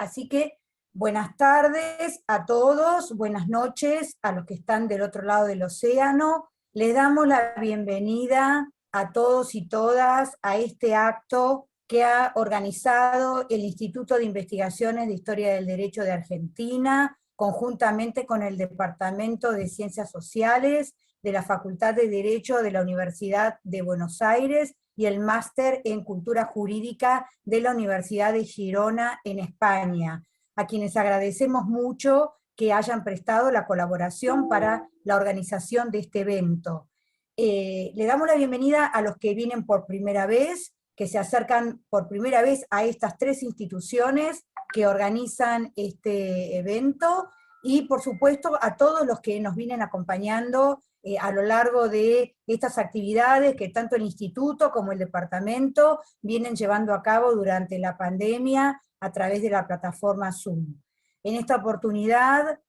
así que buenas tardes a todos, buenas noches a los que están del otro lado del océano. Les damos la bienvenida a todos y todas a este acto que ha organizado el Instituto de Investigaciones de Historia del Derecho de Argentina, conjuntamente con el Departamento de Ciencias Sociales de la Facultad de Derecho de la Universidad de Buenos Aires y el Máster en Cultura Jurídica de la Universidad de Girona en España, a quienes agradecemos mucho que hayan prestado la colaboración para la organización de este evento. Le damos la bienvenida a los que vienen por primera vez, que se acercan por primera vez a estas tres instituciones que organizan este evento, y por supuesto a todos los que nos vienen acompañando a lo largo de estas actividades que tanto el Instituto como el Departamento vienen llevando a cabo durante la pandemia a través de la plataforma Zoom. En esta oportunidad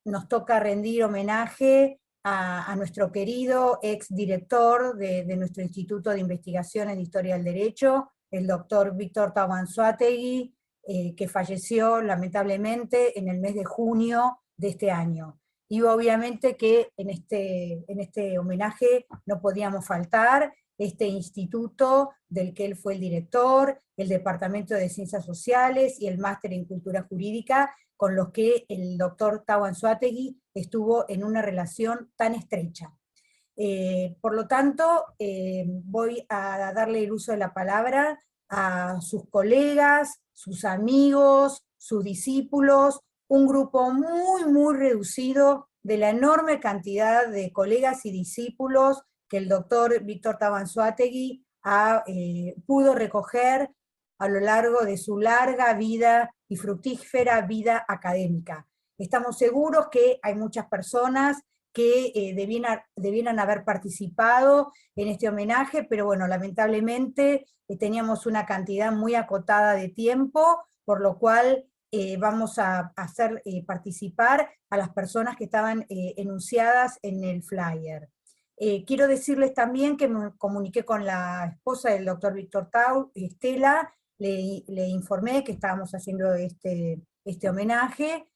nos toca rendir homenaje a nuestro querido exdirector de nuestro Instituto de Investigaciones de Historia del Derecho, el doctor Víctor Tau Anzoátegui, que falleció lamentablemente en el mes de junio de este año. Y obviamente que en este homenaje no podíamos faltar este instituto del que él fue el director, el Departamento de Ciencias Sociales y el Máster en Cultura Jurídica, con los que el doctor Tau Anzoátegui estuvo en una relación tan estrecha. Por lo tanto, voy a darle el uso de la palabra a sus colegas, sus amigos, sus discípulos, un grupo muy reducido de la enorme cantidad de colegas y discípulos que el doctor Víctor Tau Anzoátegui pudo recoger a lo largo de su larga vida y fructífera vida académica. Estamos seguros que hay muchas personas que debieran haber participado en este homenaje, pero bueno, lamentablemente teníamos una cantidad muy acotada de tiempo, por lo cual vamos a hacer participar a las personas que estaban enunciadas en el flyer. Quiero decirles también que me comuniqué con la esposa del doctor Víctor Tau, Estela, le informé que estábamos haciendo este homenaje,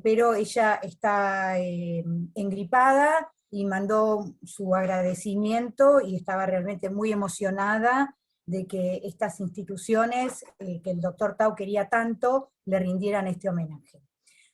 pero ella está engripada y mandó su agradecimiento y estaba realmente muy emocionada de que estas instituciones que el doctor Tau quería tanto le rindieran este homenaje.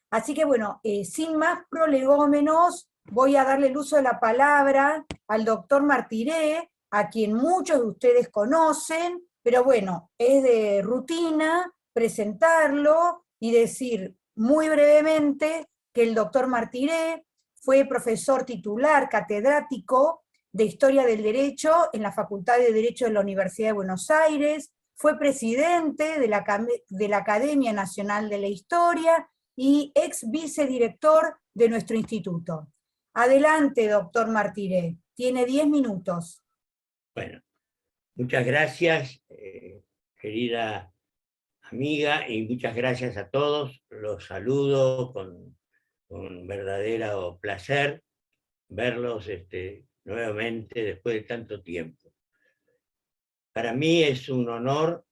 Así que bueno, sin más prolegómenos, voy a darle el uso de la palabra al doctor Martiré, a quien muchos de ustedes conocen, pero bueno, es de rutina presentarlo y decir muy brevemente que el doctor Martiré fue profesor titular catedrático de Historia del Derecho en la Facultad de Derecho de la Universidad de Buenos Aires, fue presidente de la Academia Nacional de la Historia y ex vicedirector de nuestro instituto. Adelante, doctor Martiré, tiene 10 minutos. Bueno, muchas gracias, querida amiga, y muchas gracias a todos. Los saludo con verdadero placer verlos nuevamente después de tanto tiempo. Para mí es un honor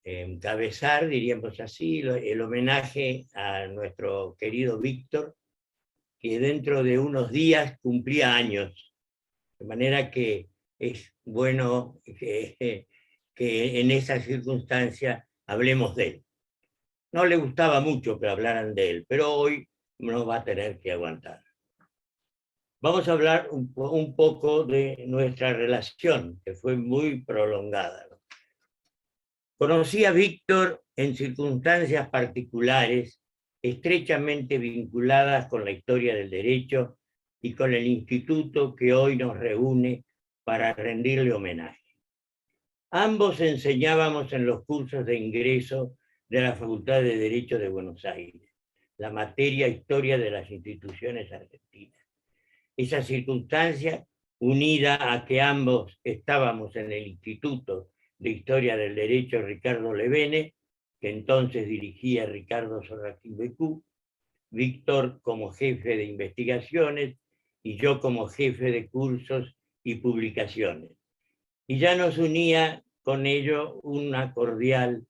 encabezar, diríamos así, el homenaje a nuestro querido Víctor, que dentro de unos días cumplía años, de manera que es bueno que en esa circunstancia hablemos de él. No le gustaba mucho que hablaran de él, pero hoy nos va a tener que aguantar. Vamos a hablar un poco de nuestra relación, que fue muy prolongada, ¿no? Conocí a Víctor en circunstancias particulares, estrechamente vinculadas con la historia del derecho y con el instituto que hoy nos reúne para rendirle homenaje. Ambos enseñábamos en los cursos de ingreso de la Facultad de Derecho de Buenos Aires, la materia Historia de las Instituciones Argentinas. Esa circunstancia, unida a que ambos estábamos en el Instituto de Historia del Derecho Ricardo Levene, que entonces dirigía Ricardo Sorracín Becú, Víctor como jefe de investigaciones y yo como jefe de cursos y publicaciones. Y ya nos unía con ello una cordial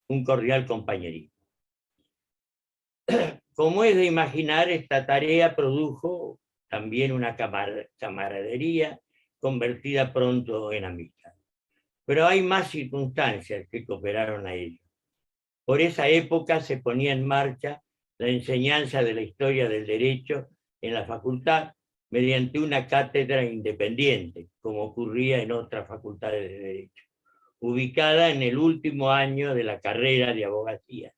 un cordial compañerismo. Como es de imaginar, esta tarea produjo también una camaradería convertida pronto en amistad. Pero hay más circunstancias que cooperaron a ello. Por esa época se ponía en marcha la enseñanza de la historia del derecho en la facultad mediante una cátedra independiente, como ocurría en otras facultades de derecho, ubicada en el último año de la carrera de abogacía,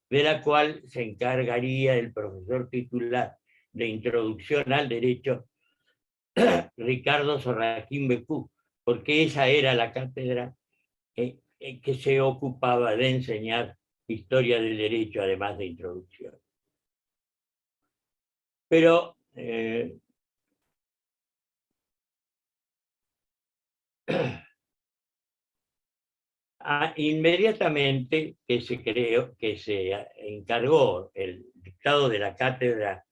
de la cual se encargaría el profesor titular de Introducción al Derecho, Ricardo Sorraquín Becú, porque esa era la cátedra que se ocupaba de enseñar historia del derecho, además de introducción. Pero inmediatamente que se encargó el dictado de la cátedra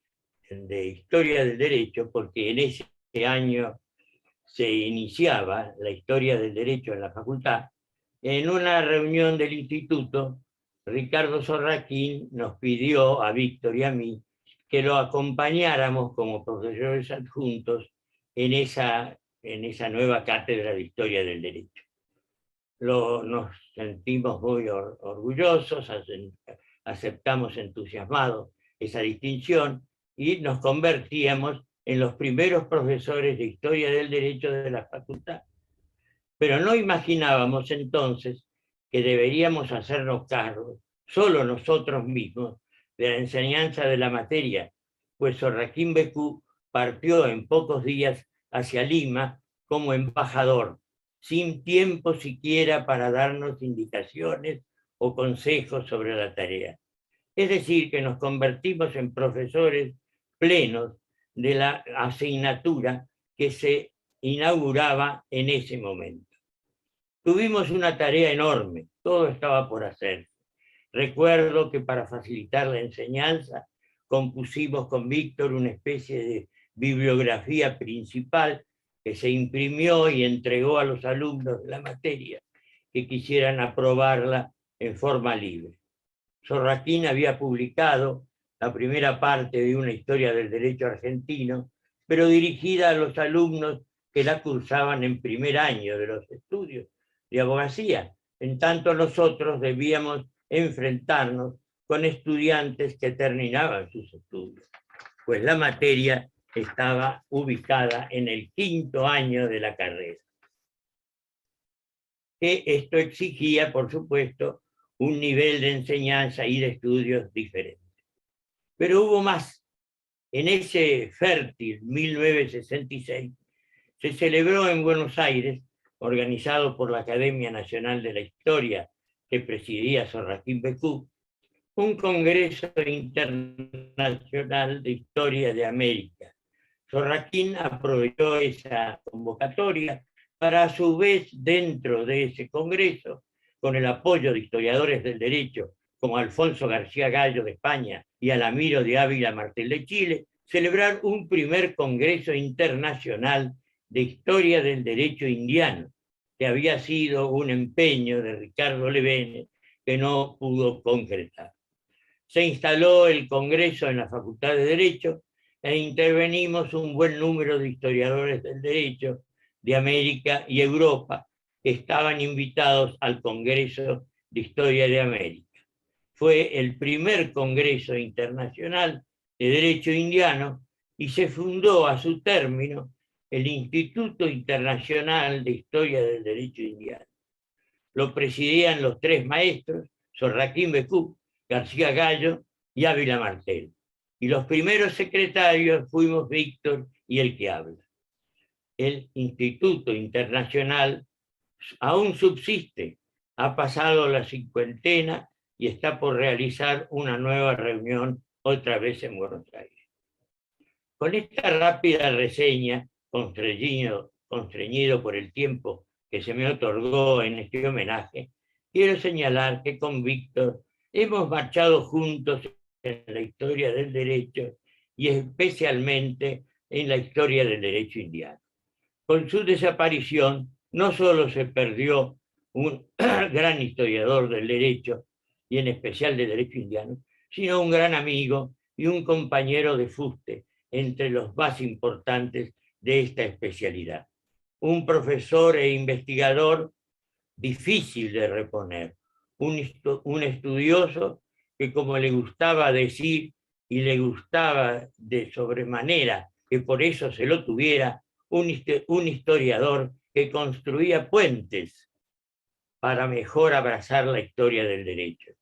de Historia del Derecho, porque en ese año se iniciaba la historia del derecho en la facultad, en una reunión del instituto, Ricardo Sorraquín nos pidió a Víctor y a mí que lo acompañáramos como profesores adjuntos en esa nueva cátedra de Historia del Derecho. Nos sentimos muy orgullosos, aceptamos entusiasmados esa distinción y nos convertíamos en los primeros profesores de Historia del Derecho de la facultad. Pero no imaginábamos entonces que deberíamos hacernos cargo, solo nosotros mismos, de la enseñanza de la materia, pues Sorraquín Becú partió en pocos días hacia Lima como embajador, sin tiempo siquiera para darnos indicaciones o consejos sobre la tarea. Es decir, que nos convertimos en profesores plenos de la asignatura que se inauguraba en ese momento. Tuvimos una tarea enorme, todo estaba por hacer. Recuerdo que para facilitar la enseñanza compusimos con Víctor una especie de bibliografía principal que se imprimió y entregó a los alumnos de la materia que quisieran aprobarla en forma libre. Sorraquín había publicado la primera parte de una historia del derecho argentino, pero dirigida a los alumnos que la cursaban en primer año de los estudios de abogacía. En tanto nosotros debíamos enfrentarnos con estudiantes que terminaban sus estudios, pues la materia estaba ubicada en el 5º año de la carrera. Esto exigía, por supuesto, un nivel de enseñanza y de estudios diferente. Pero hubo más. En ese fértil 1966 se celebró en Buenos Aires, organizado por la Academia Nacional de la Historia que presidía Sorraquín Becú, un Congreso Internacional de Historia de América. Sorraquín aprovechó esa convocatoria para, a su vez, dentro de ese Congreso, con el apoyo de historiadores del derecho como Alfonso García Gallo de España y Alamiro de Ávila Martel de Chile, celebrar un primer Congreso Internacional de Historia del Derecho Indiano, que había sido un empeño de Ricardo Levene que no pudo concretar. Se instaló el Congreso en la Facultad de Derecho e intervenimos un buen número de historiadores del derecho de América y Europa que estaban invitados al Congreso de Historia de América. Fue el primer Congreso Internacional de Derecho Indiano y se fundó a su término el Instituto Internacional de Historia del Derecho Indiano. Lo presidían los 3 maestros, Sorraquín Becú, García Gallo y Ávila Martel. Y los primeros secretarios fuimos Víctor y el que habla. El Instituto Internacional aún subsiste, ha pasado la 50ª y está por realizar una nueva reunión otra vez en Buenos Aires. Con esta rápida reseña, constreñido por el tiempo que se me otorgó en este homenaje, quiero señalar que con Víctor hemos marchado juntos en la historia del derecho y especialmente en la historia del derecho indiano. Con su desaparición no solo se perdió un gran historiador del derecho, y en especial de derecho indiano, sino un gran amigo y un compañero de fuste entre los más importantes de esta especialidad. Un profesor e investigador difícil de reponer, un estudioso que, como le gustaba decir y le gustaba de sobremanera que por eso se lo tuviera, un historiador que construía puentes para mejor abrazar la historia del derecho.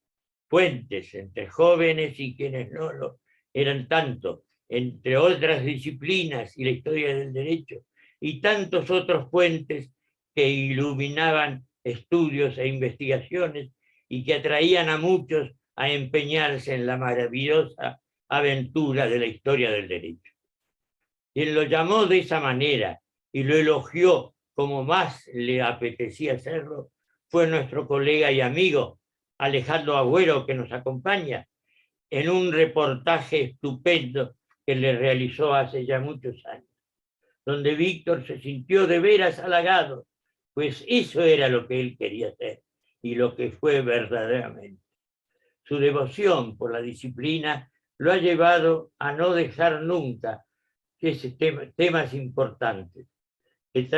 Puentes entre jóvenes y quienes no lo eran tanto, entre otras disciplinas y la historia del derecho, y tantos otros puentes que iluminaban estudios e investigaciones y que atraían a muchos a empeñarse en la maravillosa aventura de la historia del derecho. Quien lo llamó de esa manera y lo elogió como más le apetecía hacerlo fue nuestro colega y amigo Alejandro Agüero, que nos acompaña en un reportaje estupendo que le realizó hace ya muchos años, donde Víctor se sintió de veras halagado, pues eso era lo que él quería hacer y lo que fue verdaderamente. Su devoción por la disciplina lo ha llevado a no dejar nunca temas importantes que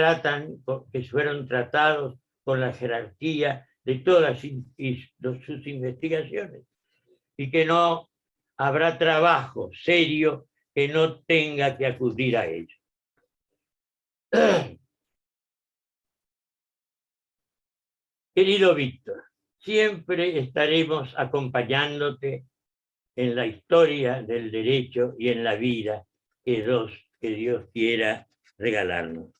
fueron tratados con la jerarquía de todas sus investigaciones, y que no habrá trabajo serio que no tenga que acudir a ello. Querido Víctor, siempre estaremos acompañándote en la historia del derecho y en la vida que Dios quiera regalarnos.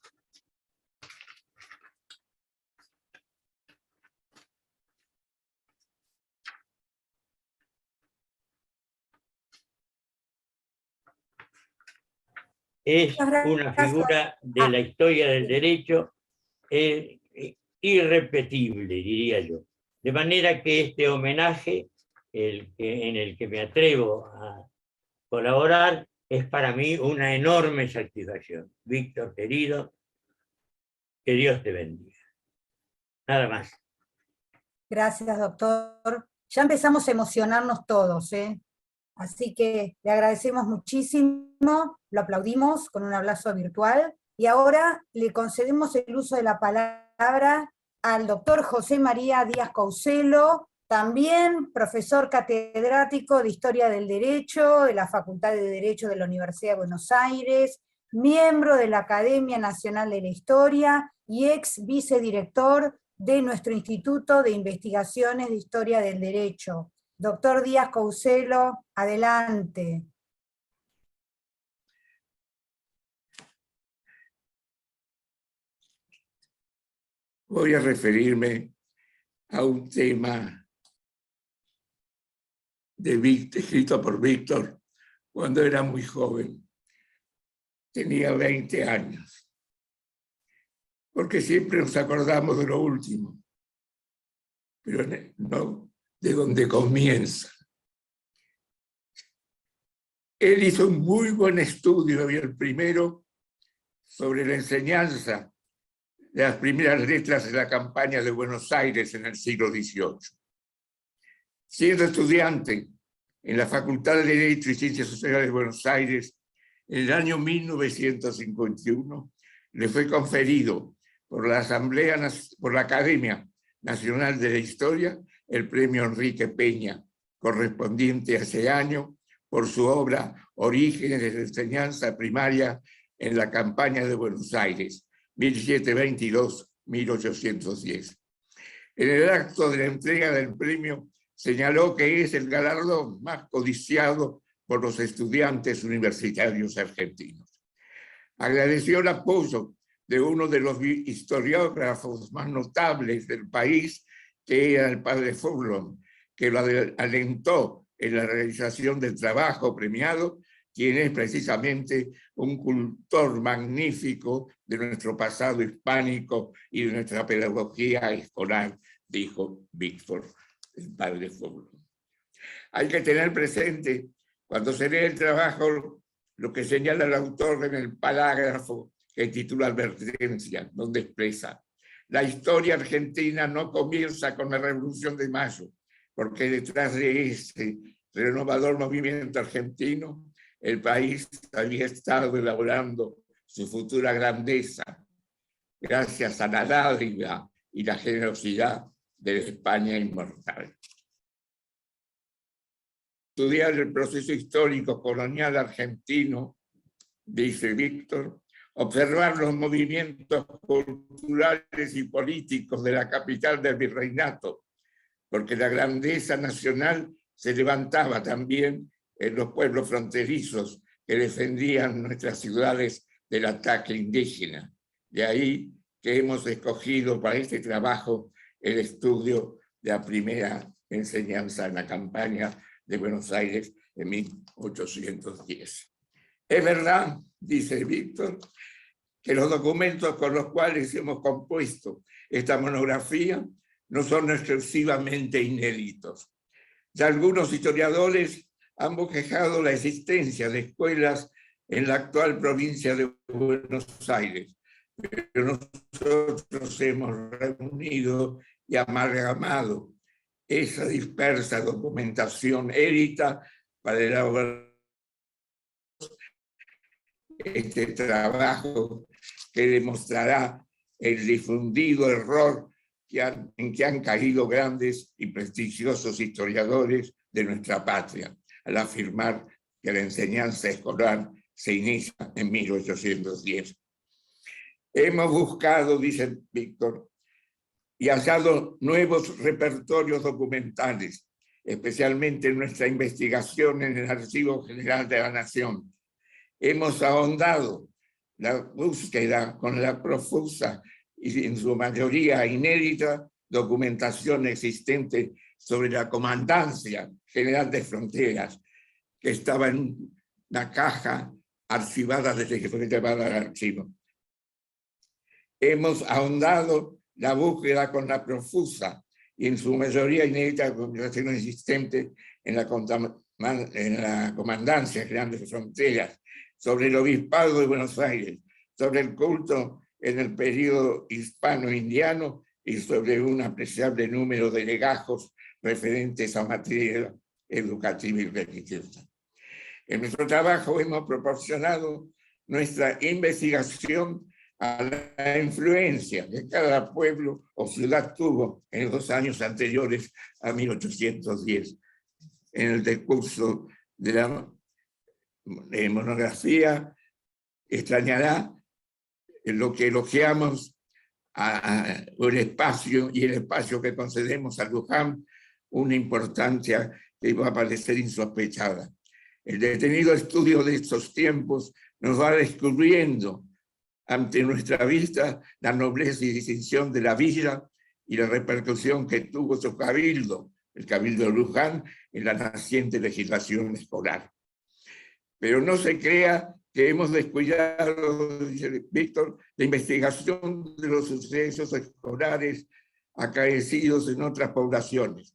Es una figura de la historia del derecho irrepetible, diría yo. De manera que este homenaje, en el que me atrevo a colaborar, es para mí una enorme satisfacción. Víctor, querido, que Dios te bendiga. Nada más. Gracias, doctor. Ya empezamos a emocionarnos todos, ¿eh? Así que le agradecemos muchísimo, lo aplaudimos con un abrazo virtual, y ahora le concedemos el uso de la palabra al doctor José María Díaz Couselo, también profesor catedrático de Historia del Derecho de la Facultad de Derecho de la Universidad de Buenos Aires, miembro de la Academia Nacional de la Historia y ex vicedirector de nuestro Instituto de Investigaciones de Historia del Derecho. Doctor Díaz Couselo, adelante. Voy a referirme a un tema escrito por Víctor cuando era muy joven. Tenía 20 años. Porque siempre nos acordamos de lo último, pero no de donde comienza. Él hizo un muy buen estudio, y el primero, sobre la enseñanza de las primeras letras de la campaña de Buenos Aires en el siglo XVIII. Siendo estudiante en la Facultad de Derecho y Ciencias Sociales de Buenos Aires, en el año 1951, le fue conferido por la Academia Nacional de la Historia el premio Enrique Peña, correspondiente a ese año, por su obra Orígenes de la enseñanza primaria en la campaña de Buenos Aires, 1722-1810. En el acto de la entrega del premio señaló que es el galardón más codiciado por los estudiantes universitarios argentinos. Agradeció el apoyo de uno de los historiógrafos más notables del país, que era el padre Furlong, que lo alentó en la realización del trabajo premiado, quien es precisamente un cultor magnífico de nuestro pasado hispánico y de nuestra pedagogía escolar, dijo Víctor, el padre Furlong. Hay que tener presente, cuando se lee el trabajo, lo que señala el autor en el parágrafo que titula Advertencia, donde expresa: la historia argentina no comienza con la Revolución de Mayo, porque detrás de ese renovador movimiento argentino, el país había estado elaborando su futura grandeza, gracias a la dádiva y la generosidad de la España inmortal. Estudiar el proceso histórico colonial argentino, dice Víctor, observar los movimientos culturales y políticos de la capital del virreinato, porque la grandeza nacional se levantaba también en los pueblos fronterizos que defendían nuestras ciudades del ataque indígena. De ahí que hemos escogido para este trabajo el estudio de la primera enseñanza en la campaña de Buenos Aires en 1810. Es verdad, dice Víctor, que los documentos con los cuales hemos compuesto esta monografía no son exclusivamente inéditos. Ya algunos historiadores han bosquejado la existencia de escuelas en la actual provincia de Buenos Aires, pero nosotros hemos reunido y amalgamado esa dispersa documentación édita para elaborar este trabajo que demostrará el difundido error en que han caído grandes y prestigiosos historiadores de nuestra patria, al afirmar que la enseñanza escolar se inicia en 1810. Hemos buscado, dice Víctor, y hallado nuevos repertorios documentales, especialmente en nuestra investigación en el Archivo General de la Nación. Hemos ahondado la búsqueda con la profusa y en su mayoría inédita documentación existente sobre la Comandancia General de Fronteras, que estaba en una caja archivada desde que fue llevada al archivo. Hemos ahondado la búsqueda con la profusa y en su mayoría inédita documentación existente en la Comandancia General de Fronteras, sobre el Obispado de Buenos Aires, sobre el culto en el periodo hispano-indiano y sobre un apreciable número de legajos referentes a materia educativa y religiosa. En nuestro trabajo hemos proporcionado nuestra investigación a la influencia que cada pueblo o ciudad tuvo en los años anteriores a 1810. En el decurso de la monografía extrañará en lo que elogiamos el espacio y el espacio que concedemos a Luján una importancia que va a parecer insospechada. El detenido estudio de estos tiempos nos va descubriendo ante nuestra vista la nobleza y distinción de la villa y la repercusión que tuvo su cabildo, el Cabildo de Luján, en la naciente legislación escolar. Pero no se crea que hemos descuidado, dice Víctor, la investigación de los sucesos escolares acaecidos en otras poblaciones.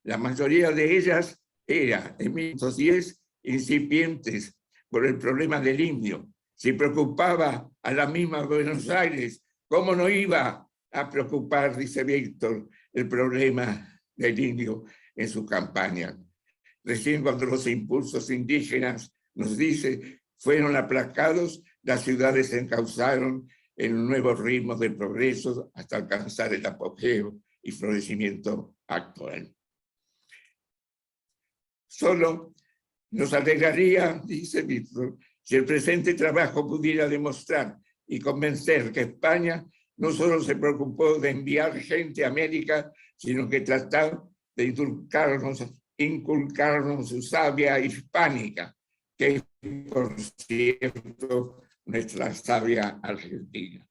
La mayoría de ellas eran, en 1810, incipientes por el problema del indio. Si preocupaba a la misma Buenos Aires, ¿cómo no iba a preocupar, dice Víctor, el problema del indio en su campaña? Recién cuando los impulsos indígenas, nos dice, fueron aplacados, las ciudades se encauzaron en nuevos ritmos de progreso hasta alcanzar el apogeo y florecimiento actual. Solo nos alegraría, dice Víctor, si el presente trabajo pudiera demostrar y convencer que España no solo se preocupó de enviar gente a América, sino que trató de inculcarnos su savia hispánica, que es, por cierto, nuestra savia argentina.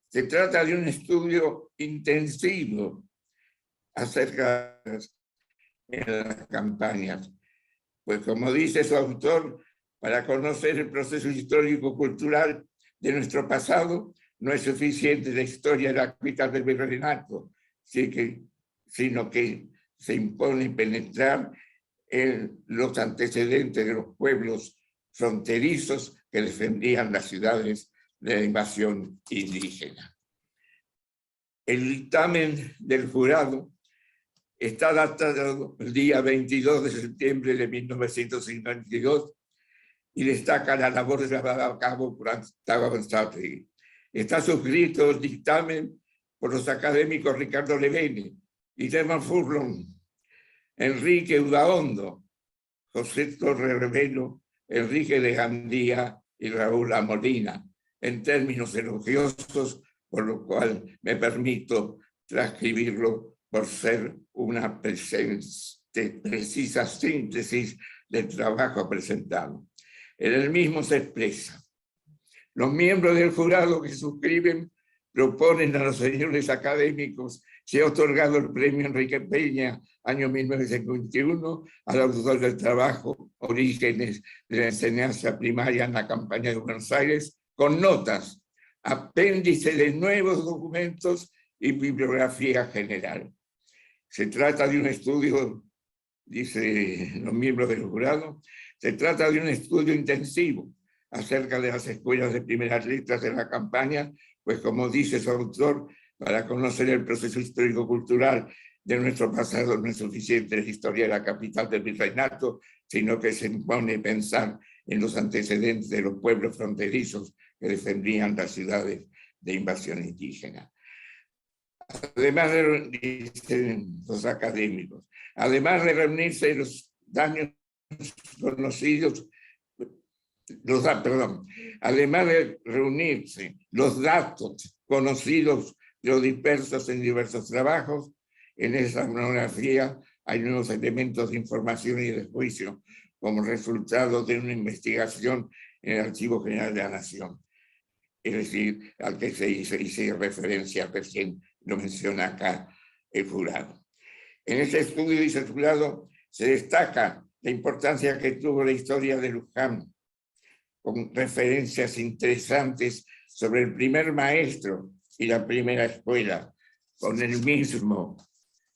Se trata de un estudio intensivo acerca de las campañas, pues como dice su autor, para conocer el proceso histórico-cultural de nuestro pasado, no es suficiente la historia de la capital del virreinato, sino que se impone penetrar en los antecedentes de los pueblos fronterizos que defendían las ciudades de la invasión indígena. El dictamen del jurado Está datado el día 22 de septiembre de 1952 y destaca la labor llevada a cabo por Gustavo Anzoátegui. Está suscrito el dictamen por los académicos Ricardo Levene, Guillermo Furlon, Enrique Udaondo, José Torre Revelo, Enrique de Gandía y Raúl Amolina, en términos elogiosos, por lo cual me permito transcribirlo por ser una precisa síntesis del trabajo presentado. En el mismo se expresa: los miembros del jurado que suscriben proponen a los señores académicos se ha otorgado el premio Enrique Peña, año 1951, al autor del trabajo Orígenes de la enseñanza primaria en la campaña de Buenos Aires, con notas, apéndice de nuevos documentos y bibliografía general. Se trata de un estudio, dicen los miembros del jurado, se trata de un estudio intensivo acerca de las escuelas de primeras letras de la campaña, pues como dice su autor, para conocer el proceso histórico-cultural de nuestro pasado no es suficiente la historia de la capital del virreinato, sino que se impone pensar en los antecedentes de los pueblos fronterizos que defendían las ciudades de invasión indígena. Además de, dicen los académicos, además de reunirse los daños conocidos, además de reunirse los datos conocidos pero dispersos en diversos trabajos, en esa monografía hay nuevos elementos de información y de juicio como resultado de una investigación en el Archivo General de la Nación, es decir, al que se hizo referencia recién, lo menciona acá el jurado. En este estudio, dice el jurado, se destaca la importancia que tuvo la historia de Luján, con referencias interesantes sobre el primer maestro y la primera escuela. Con el mismo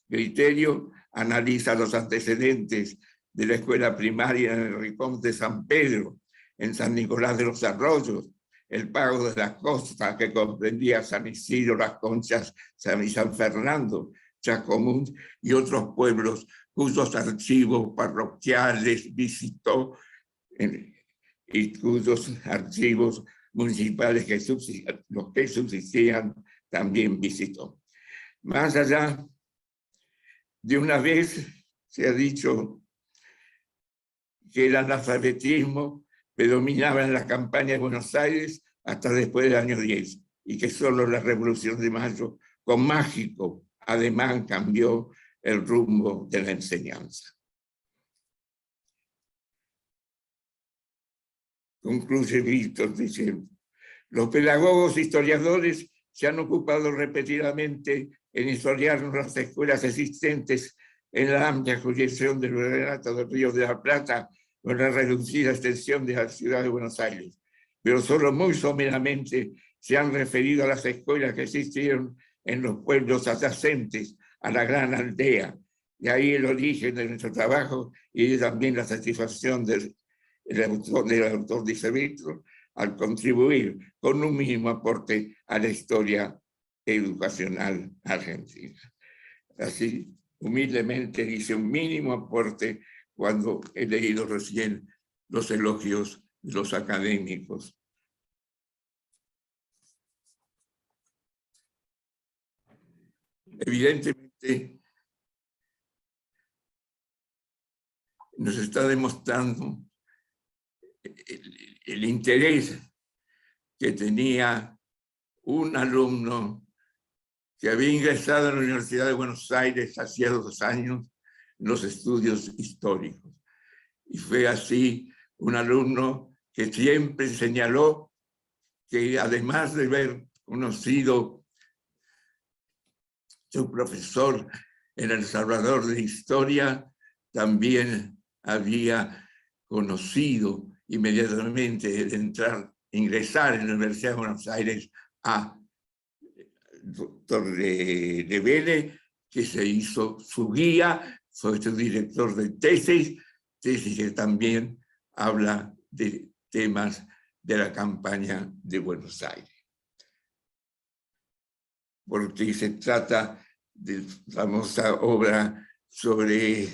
criterio analiza los antecedentes de la escuela primaria en el Rincón de San Pedro, en San Nicolás de los Arroyos, el Pago de la Costa, que comprendía San Isidro, Las Conchas y San Fernando, Chascomús y otros pueblos cuyos archivos parroquiales visitó y cuyos archivos municipales los que subsistían también visitó. Más allá, de una vez se ha dicho que el analfabetismo predominaba en la campaña de Buenos Aires hasta después del año 10 y que solo la Revolución de Mayo, con mágico ademán, cambió el rumbo de la enseñanza. Concluye Víctor diciendo: los pedagogos historiadores se han ocupado repetidamente en historiar las escuelas existentes en la amplia proyección del virreinato del Río de la Plata con la reducida extensión de la ciudad de Buenos Aires, pero solo muy someramente se han referido a las escuelas que existieron en los pueblos adyacentes a la gran aldea, y ahí el origen de nuestro trabajo y también la satisfacción del autor dice Víctor, al contribuir con un mínimo aporte a la historia educacional argentina. Así, humildemente dice un mínimo aporte cuando he leído recién los elogios de los académicos. Evidentemente, nos está demostrando el interés que tenía un alumno que había ingresado a la Universidad de Buenos Aires hacía 2 años en los estudios históricos. Y fue así un alumno que siempre señaló que además de haber conocido su profesor en El Salvador de Historia, también había conocido inmediatamente de ingresar en la Universidad de Buenos Aires a doctor de Vélez, que se hizo su guía, fue su director de tesis que también habla de temas de la campaña de Buenos Aires. Porque se trata de la famosa obra sobre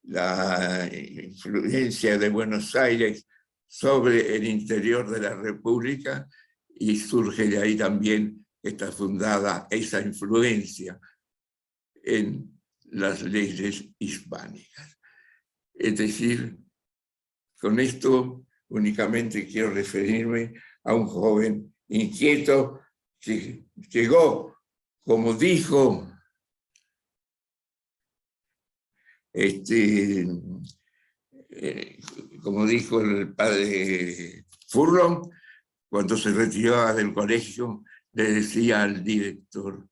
la influencia de Buenos Aires sobre el interior de la República, y surge de ahí también que está fundada esa influencia en las leyes hispánicas. Es decir, con esto únicamente quiero referirme a un joven inquieto que llegó, como dijo el padre Furlong, cuando se retiraba del colegio, le decía al director: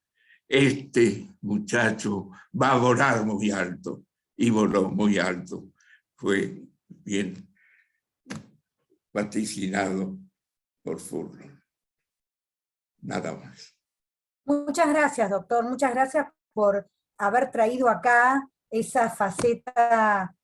este muchacho va a volar muy alto, y voló muy alto. Fue bien vaticinado por Furlong. Nada más. Muchas gracias, doctor. Muchas gracias por haber traído acá esa faceta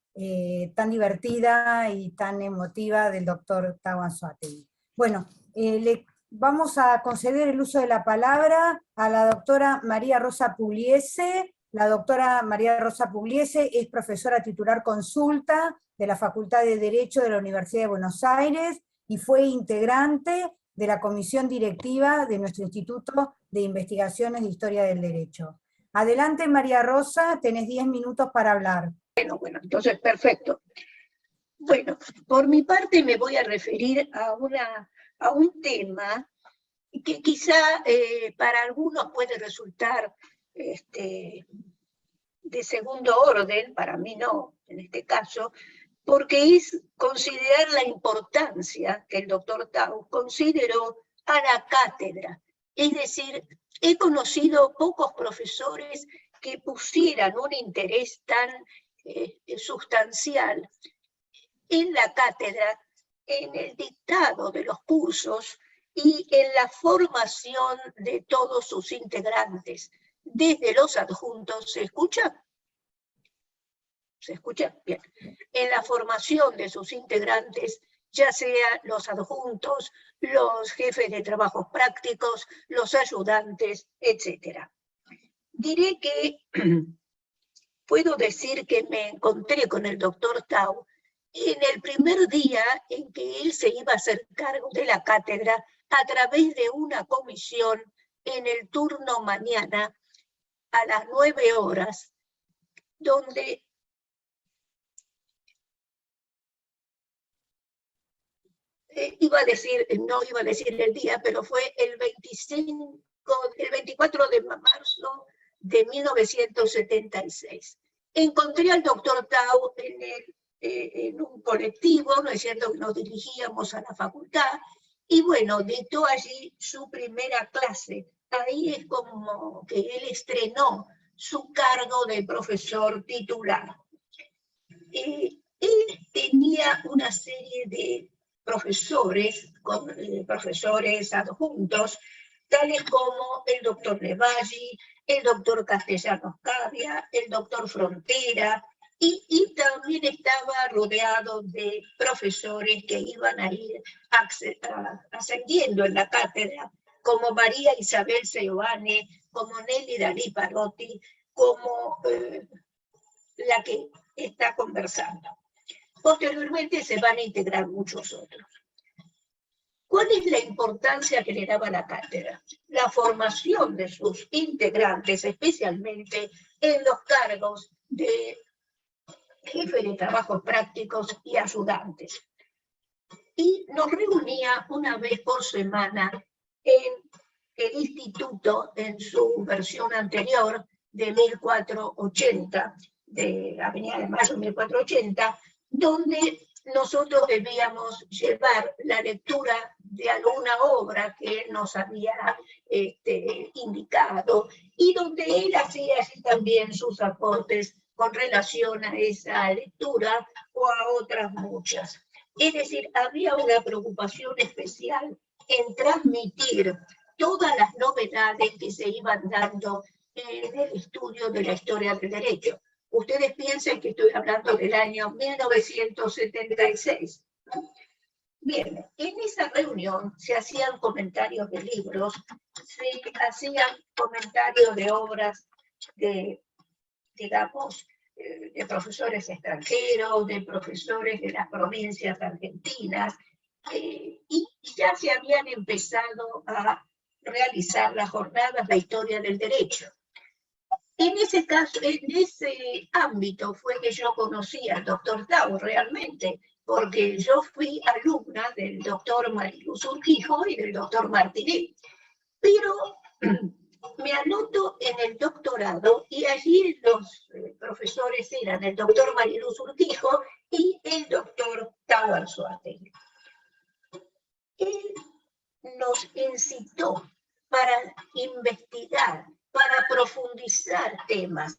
tan divertida y tan emotiva del doctor Tau Anzoátegui. Bueno, le vamos a conceder el uso de la palabra a la doctora María Rosa Pugliese. La doctora María Rosa Pugliese es profesora titular consulta de la Facultad de Derecho de la Universidad de Buenos Aires y fue integrante de la comisión directiva de nuestro Instituto de Investigaciones de Historia del Derecho. Adelante, María Rosa, tenés 10 minutos para hablar. Bueno, entonces, perfecto. Bueno, por mi parte me voy a referir a un tema que quizá para algunos puede resultar de segundo orden, para mí no, en este caso, porque es considerar la importancia que el doctor Tau consideró a la cátedra. Es decir, he conocido pocos profesores que pusieran un interés tan sustancial en la cátedra, en el dictado de los cursos y en la formación de todos sus integrantes, desde los adjuntos. ¿Se escucha? ¿Se escucha? Bien. En la formación de sus integrantes, ya sea los adjuntos, los jefes de trabajos prácticos, los ayudantes, etc. Diré que puedo decir que me encontré con el doctor Tau en el primer día en que él se iba a hacer cargo de la cátedra a través de una comisión en el turno mañana a las 9 horas, donde no iba a decir el día, pero fue el 24 de marzo de 1976. Encontré al doctor Tau en un colectivo, ¿no es cierto?, que nos dirigíamos a la facultad, y bueno, dictó allí su primera clase. Ahí es como que él estrenó su cargo de profesor titular. Él tenía una serie de profesores adjuntos, tales como el doctor Levalli, el doctor Castellanos Cavia, el doctor Frontera, y también estaba rodeado de profesores que iban a ir ascendiendo en la cátedra, como María Isabel Seoane, como Nelly Dalí Parotti, como la que está conversando. Posteriormente se van a integrar muchos otros. ¿Cuál es la importancia que le daba la cátedra? La formación de sus integrantes, especialmente en los cargos de jefe de trabajos prácticos y ayudantes. Y nos reunía una vez por semana en el instituto, en su versión anterior de 1480, de Avenida de Mayo 1480, donde nosotros debíamos llevar la lectura de alguna obra que él nos había indicado, y donde él hacía así también sus aportes con relación a esa lectura o a otras muchas. Es decir, había una preocupación especial en transmitir todas las novedades que se iban dando en el estudio de la historia del derecho. Ustedes piensen que estoy hablando del año 1976. Bien, en esa reunión se hacían comentarios de libros, se hacían comentarios de obras de digamos, de profesores extranjeros, de profesores de las provincias argentinas, y ya se habían empezado a realizar las jornadas de historia del derecho. En ese caso, en ese ámbito fue que yo conocí al doctor Tau realmente, porque yo fui alumna del doctor Mariluz Urquijo y del doctor Martinet. Pero me anoto en el doctorado y allí los profesores eran el doctor Mariluz Urquijo y el doctor Tau Anzoátegui. Él nos incitó para investigar, para profundizar temas,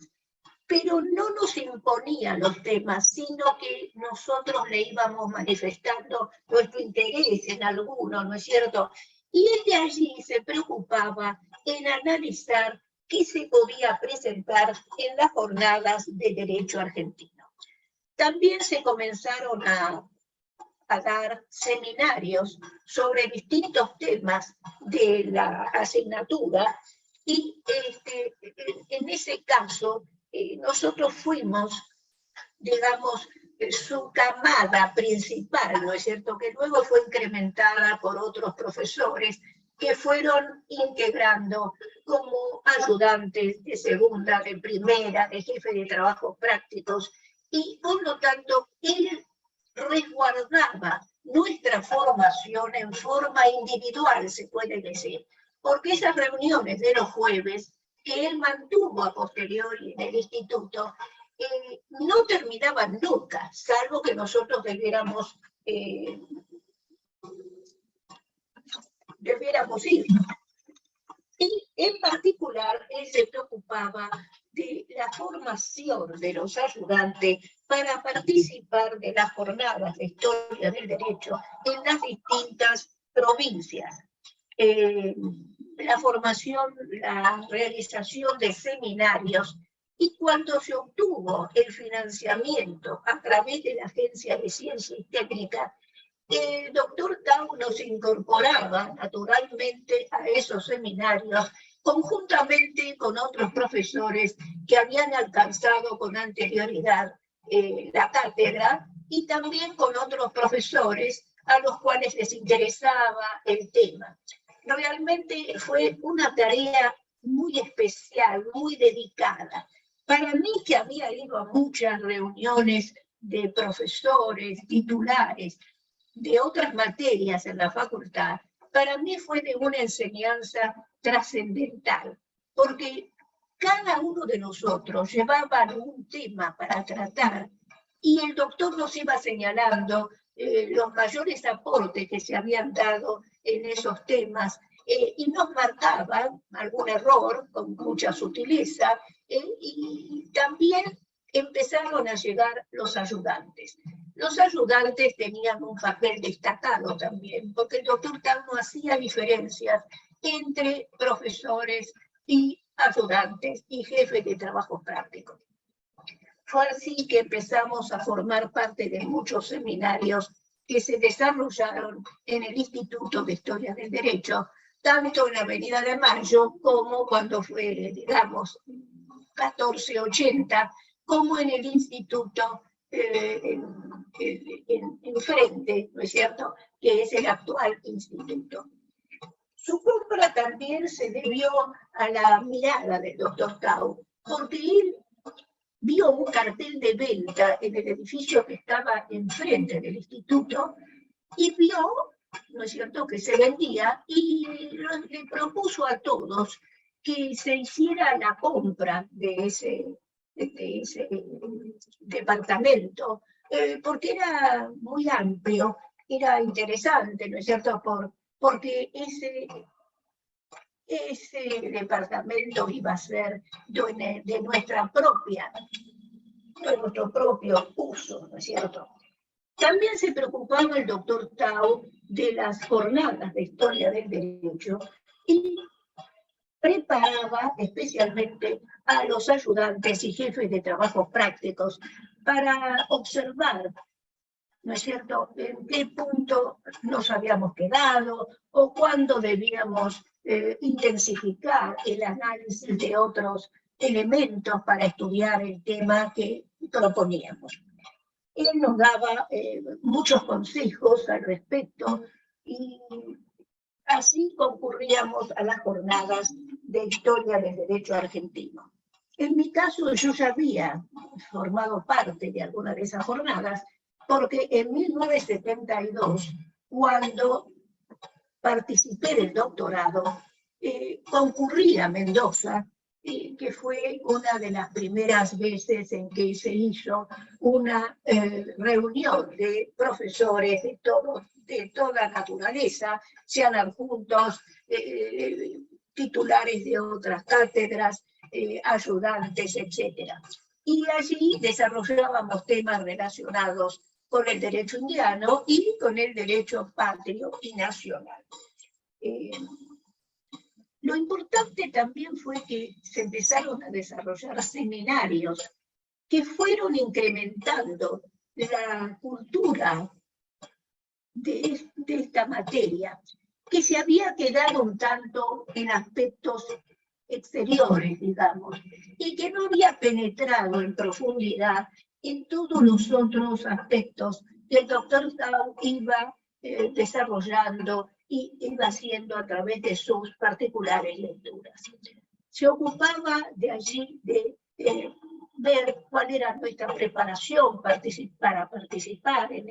pero no nos imponía los temas, sino que nosotros le íbamos manifestando nuestro interés en alguno, ¿no es cierto? Y él de allí se preocupaba en analizar qué se podía presentar en las jornadas de derecho argentino. También se comenzaron a dar seminarios sobre distintos temas de la asignatura y en ese caso nosotros fuimos, digamos, su camada principal, ¿no es cierto?, que luego fue incrementada por otros profesores que fueron integrando como ayudantes de segunda, de primera, de jefe de trabajos prácticos, y por lo tanto él resguardaba nuestra formación en forma individual, se puede decir, porque esas reuniones de los jueves que él mantuvo a posteriori en el instituto no terminaban nunca, salvo que nosotros debiéramos ir. Y en particular, él se preocupaba de la formación de los ayudantes para participar de las jornadas de historia del derecho en las distintas provincias. La formación, la realización de seminarios, y cuando se obtuvo el financiamiento a través de la Agencia de Ciencia y Técnica, el doctor Tau nos incorporaba naturalmente a esos seminarios conjuntamente con otros profesores que habían alcanzado con anterioridad la cátedra, y también con otros profesores a los cuales les interesaba el tema. Realmente fue una tarea muy especial, muy dedicada. Para mí, que había ido a muchas reuniones de profesores, titulares, de otras materias en la facultad, para mí fue de una enseñanza trascendental, porque cada uno de nosotros llevaba algún tema para tratar y el doctor nos iba señalando los mayores aportes que se habían dado en esos temas y nos marcaba algún error con mucha sutileza y también empezaron a llegar los ayudantes. Los ayudantes tenían un papel destacado también, porque el doctor Tau no hacía diferencias entre profesores y ayudantes y jefes de trabajos prácticos. Fue así que empezamos a formar parte de muchos seminarios que se desarrollaron en el Instituto de Historia del Derecho, tanto en la Avenida de Mayo como cuando fue, digamos, 1480, como en el Instituto enfrente, ¿no es cierto?, que es el actual instituto. Su compra también se debió a la mirada del doctor Tau, porque él vio un cartel de venta en el edificio que estaba enfrente del instituto y vio, ¿no es cierto?, que se vendía y le propuso a todos que se hiciera la compra de ese departamento, porque era muy amplio, era interesante, ¿no es cierto?, porque ese departamento iba a ser de nuestro propio uso, ¿no es cierto? También se preocupaba el doctor Tau de las jornadas de historia del derecho y preparaba especialmente a los ayudantes y jefes de trabajos prácticos para observar, ¿no es cierto?, en qué punto nos habíamos quedado o cuándo debíamos intensificar el análisis de otros elementos para estudiar el tema que proponíamos. Él nos daba muchos consejos al respecto y así concurríamos a las jornadas de historia del derecho argentino. En mi caso, yo ya había formado parte de alguna de esas jornadas, porque en 1972, cuando participé del doctorado, concurrí a Mendoza, que fue una de las primeras veces en que se hizo una reunión de profesores de toda naturaleza, sean adjuntos, titulares de otras cátedras, ayudantes, etc. Y allí desarrollábamos temas relacionados con el derecho indiano y con el derecho patrio y nacional. Lo importante también fue que se empezaron a desarrollar seminarios que fueron incrementando la cultura de esta materia, que se había quedado un tanto en aspectos exteriores, digamos, y que no había penetrado en profundidad en todos los otros aspectos que el doctor Tau iba desarrollando y iba haciendo a través de sus particulares lecturas. Se ocupaba de allí de ver cuál era nuestra preparación para participar en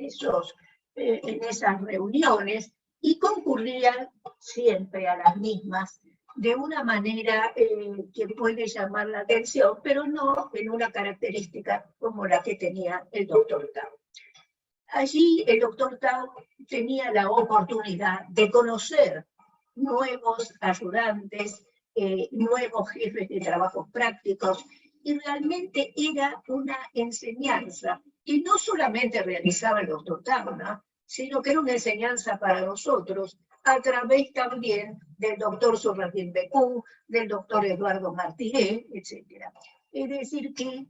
esas reuniones y concurría siempre a las mismas de una manera que puede llamar la atención, pero no en una característica como la que tenía el doctor Tau. Allí el doctor Tau tenía la oportunidad de conocer nuevos ayudantes, nuevos jefes de trabajos prácticos, y realmente era una enseñanza que no solamente realizaba el doctor Tau, ¿no?, sino que era una enseñanza para nosotros, a través también del doctor Sorratín Becú, del doctor Eduardo Martiré, etc. Es decir, que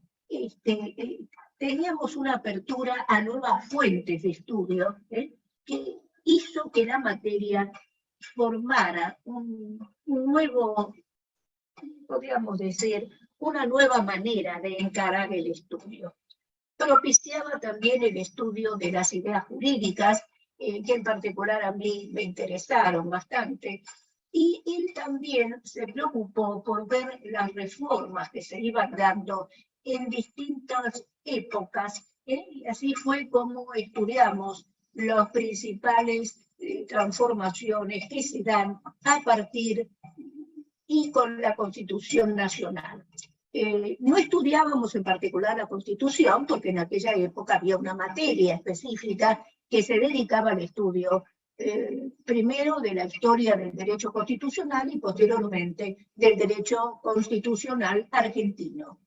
teníamos una apertura a nuevas fuentes de estudio, que hizo que la materia formara un nuevo, podríamos decir, una nueva manera de encarar el estudio. Propiciaba también el estudio de las ideas jurídicas, que en particular a mí me interesaron bastante, y él también se preocupó por ver las reformas que se iban dando en distintas épocas, y así fue como estudiamos las principales transformaciones que se dan a partir y con la Constitución Nacional. No estudiábamos en particular la Constitución, porque en aquella época había una materia específica que se dedicaba al estudio primero de la historia del derecho constitucional y posteriormente del derecho constitucional argentino.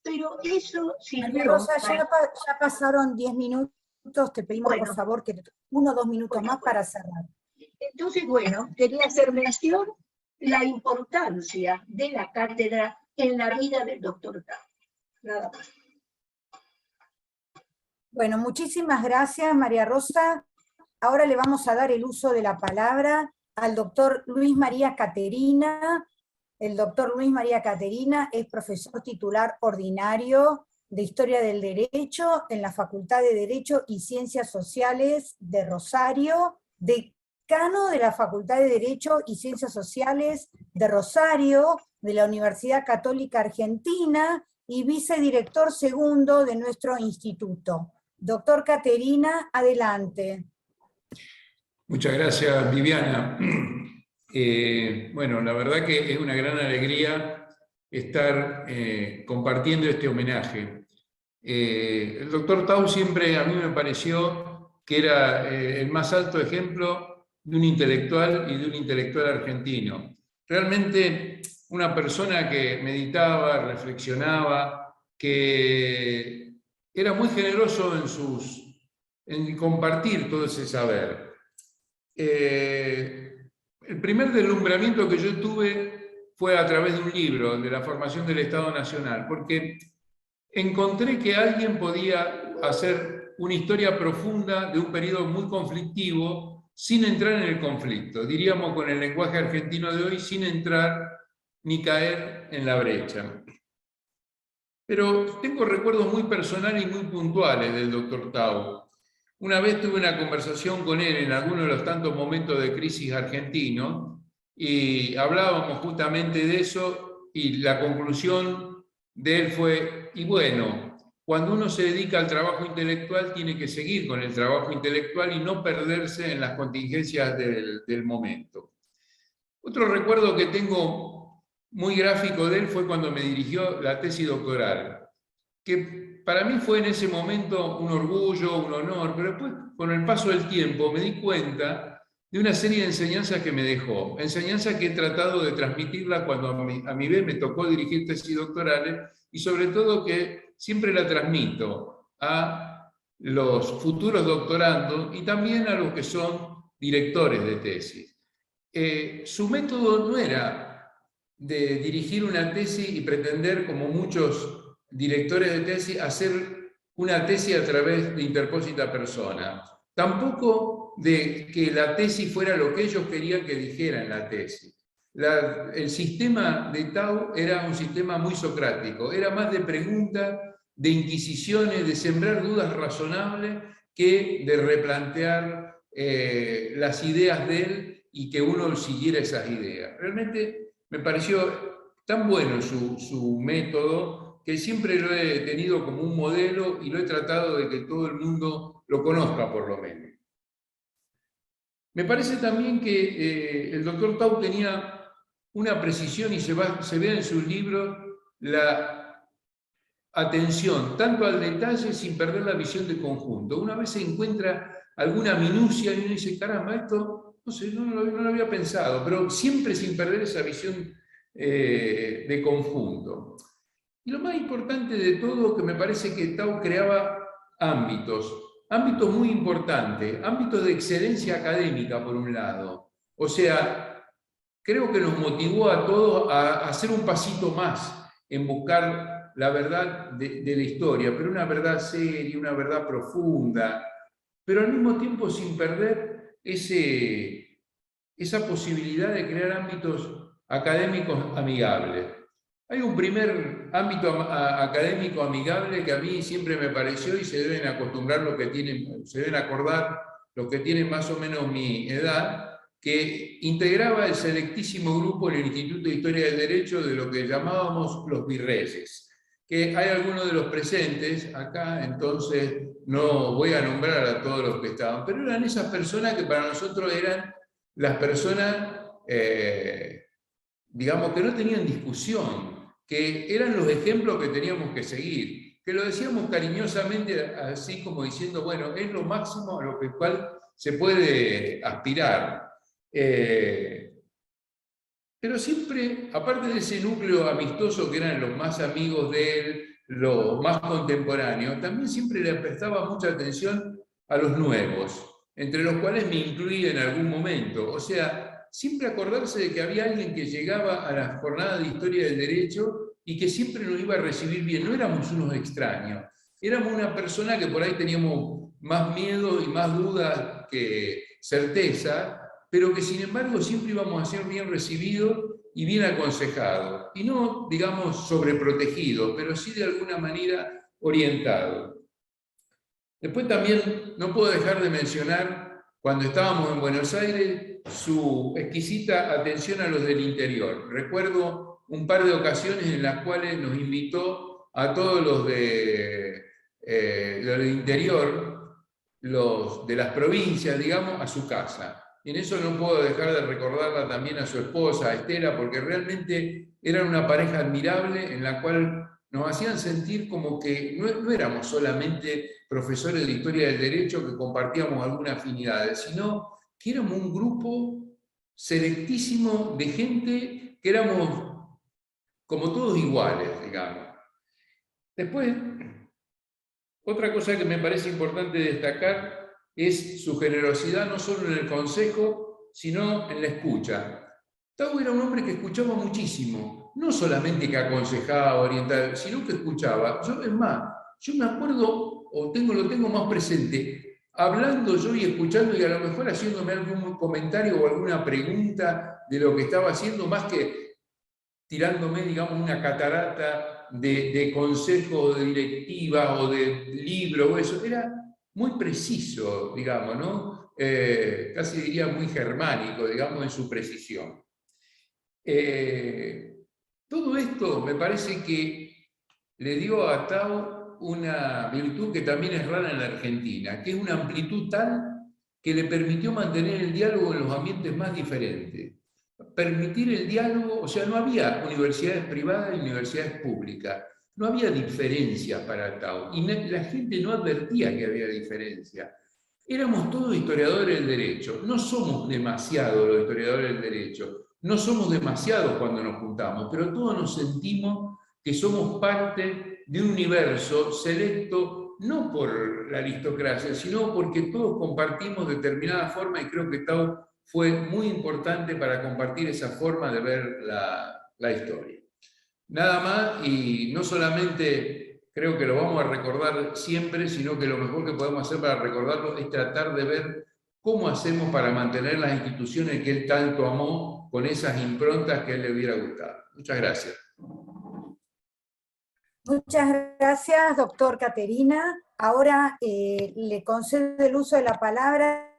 Pero eso sirvió... María Rosa, ya pasaron 10 minutos, te pedimos por favor que 1 o 2 minutos más para cerrar. Entonces, bueno, quería hacer mención la importancia de la cátedra en la vida del doctor Tau. Nada más. Bueno, muchísimas gracias, María Rosa. Ahora le vamos a dar el uso de la palabra al doctor Luis María Caterina. El doctor Luis María Caterina es profesor titular ordinario de Historia del Derecho en la Facultad de Derecho y Ciencias Sociales de Rosario, decano de la Facultad de Derecho y Ciencias Sociales de Rosario, de la Universidad Católica Argentina, y vicedirector segundo de nuestro instituto. Doctor Caterina, adelante. Muchas gracias, Viviana. Bueno, la verdad que es una gran alegría estar compartiendo este homenaje. El doctor Tau siempre a mí me pareció que era el más alto ejemplo de un intelectual y de un intelectual argentino. Realmente una persona que meditaba, reflexionaba, que era muy generoso en compartir todo ese saber. El primer deslumbramiento que yo tuve fue a través de un libro, de la formación del Estado Nacional, porque encontré que alguien podía hacer una historia profunda de un periodo muy conflictivo sin entrar en el conflicto, diríamos con el lenguaje argentino de hoy, sin entrar ni caer en la brecha. Pero tengo recuerdos muy personales y muy puntuales del doctor Tau. Una vez tuve una conversación con él en alguno de los tantos momentos de crisis argentino y hablábamos justamente de eso y la conclusión de él fue, y bueno, cuando uno se dedica al trabajo intelectual tiene que seguir con el trabajo intelectual y no perderse en las contingencias del momento. Otro recuerdo que tengo muy gráfico de él fue cuando me dirigió la tesis doctoral, que para mí fue en ese momento un orgullo, un honor, pero después, con el paso del tiempo, me di cuenta de una serie de enseñanzas que me dejó, enseñanzas que he tratado de transmitirla cuando a mi vez me tocó dirigir tesis doctorales, y sobre todo que siempre la transmito a los futuros doctorandos y también a los que son directores de tesis. Su método no era de dirigir una tesis y pretender, como muchos directores de tesis, hacer una tesis a través de interpósita persona. Tampoco de que la tesis fuera lo que ellos querían que dijera en la tesis. El sistema de Tau era un sistema muy socrático, era más de preguntas, de inquisiciones, de sembrar dudas razonables que de replantear las ideas de él y que uno siguiera esas ideas. Realmente me pareció tan bueno su método que siempre lo he tenido como un modelo y lo he tratado de que todo el mundo lo conozca por lo menos. Me parece también que el doctor Tau tenía una precisión y se ve en sus libros la atención tanto al detalle sin perder la visión de conjunto. Una vez se encuentra alguna minucia y uno dice, caramba, esto no sé, no lo había pensado, pero siempre sin perder esa visión de conjunto. Y lo más importante de todo, que me parece que Tau creaba ámbitos muy importantes, ámbitos de excelencia académica por un lado. O sea, creo que nos motivó a todos a hacer un pasito más en buscar la verdad de la historia, pero una verdad seria, una verdad profunda, pero al mismo tiempo sin perder esa posibilidad de crear ámbitos académicos amigables. Hay un primer ámbito académico amigable que a mí siempre me pareció, y se deben acostumbrar se deben acordar los que tienen más o menos mi edad, que integraba el selectísimo grupo en el Instituto de Historia del Derecho de lo que llamábamos los virreyes, que hay algunos de los presentes acá, entonces no voy a nombrar a todos los que estaban, pero eran esas personas que para nosotros eran las personas, digamos, que no tenían discusión, que eran los ejemplos que teníamos que seguir, que lo decíamos cariñosamente así como diciendo, bueno, es lo máximo a lo cual se puede aspirar. Pero siempre, aparte de ese núcleo amistoso que eran los más amigos de él, los más contemporáneos, también siempre le prestaba mucha atención a los nuevos, entre los cuales me incluía en algún momento. O sea, siempre acordarse de que había alguien que llegaba a las jornadas de historia del derecho y que siempre nos iba a recibir bien. No éramos unos extraños, éramos una persona que por ahí teníamos más miedo y más dudas que certeza, pero que sin embargo siempre íbamos a ser bien recibidos y bien aconsejados, y no, digamos, sobreprotegidos, pero sí de alguna manera orientados. Después también no puedo dejar de mencionar, cuando estábamos en Buenos Aires, su exquisita atención a los del interior. Recuerdo un par de ocasiones en las cuales nos invitó a todos los del interior, los de las provincias, digamos, a su casa. Y en eso no puedo dejar de recordarla también a su esposa, a Estela, porque realmente eran una pareja admirable en la cual nos hacían sentir como que no éramos solamente profesores de historia del derecho que compartíamos algunas afinidades, sino que éramos un grupo selectísimo de gente que éramos como todos iguales, digamos. Después, otra cosa que me parece importante destacar es su generosidad no solo en el consejo, sino en la escucha. Tau era un hombre que escuchaba muchísimo, no solamente que aconsejaba, orientaba, sino que escuchaba. Es más, yo me acuerdo, o lo tengo más presente, hablando yo y escuchando y a lo mejor haciéndome algún comentario o alguna pregunta de lo que estaba haciendo, más que tirándome, digamos, una catarata de consejo de directiva o de libro, o eso. Era muy preciso, digamos, ¿no? Casi diría muy germánico, digamos, en su precisión. Todo esto me parece que le dio a Tao una virtud que también es rara en la Argentina, que es una amplitud tal que le permitió mantener el diálogo en los ambientes más diferentes. Permitir el diálogo, o sea, no había universidades privadas y universidades públicas, no había diferencias para Tao, y la gente no advertía que había diferencia. Éramos todos historiadores del derecho, no somos demasiados los historiadores del derecho, no somos demasiados cuando nos juntamos, pero todos nos sentimos que somos parte de un universo selecto no por la aristocracia, sino porque todos compartimos determinada forma, y creo que Tao fue muy importante para compartir esa forma de ver la historia. Nada más, y no solamente creo que lo vamos a recordar siempre, sino que lo mejor que podemos hacer para recordarlo es tratar de ver cómo hacemos para mantener las instituciones que él tanto amó con esas improntas que a él le hubiera gustado. Muchas gracias. Muchas gracias, doctor Caterina. Ahora le concedo el uso de la palabra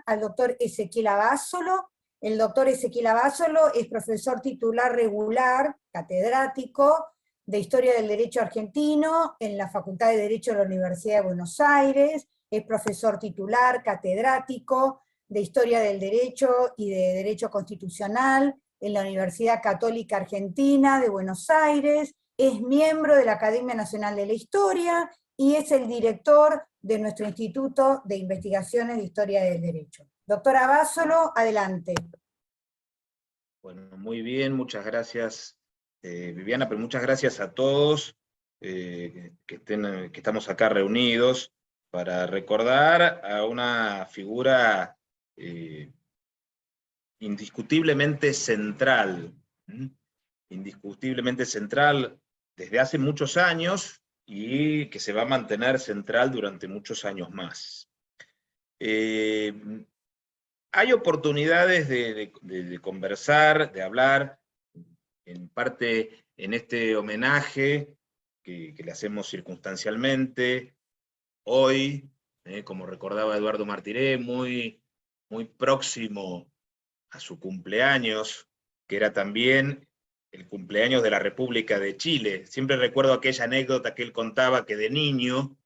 al doctor Ezequiel Abásolo. El doctor Ezequiel Abásolo es profesor titular regular, catedrático de Historia del Derecho Argentino en la Facultad de Derecho de la Universidad de Buenos Aires, es profesor titular, catedrático de Historia del Derecho y de Derecho Constitucional en la Universidad Católica Argentina de Buenos Aires, es miembro de la Academia Nacional de la Historia y es el director de nuestro Instituto de Investigaciones de Historia del Derecho. Doctor Abásolo, adelante. Bueno, muy bien, muchas gracias, Viviana, pero muchas gracias a todos que estamos acá reunidos para recordar a una figura indiscutiblemente central, indiscutiblemente central desde hace muchos años y que se va a mantener central durante muchos años más. Hay oportunidades de conversar, de hablar, en parte en este homenaje que le hacemos circunstancialmente, hoy, como recordaba Eduardo Martiré, muy próximo a su cumpleaños, que era también el cumpleaños de la República de Chile. Siempre recuerdo aquella anécdota que él contaba que de niño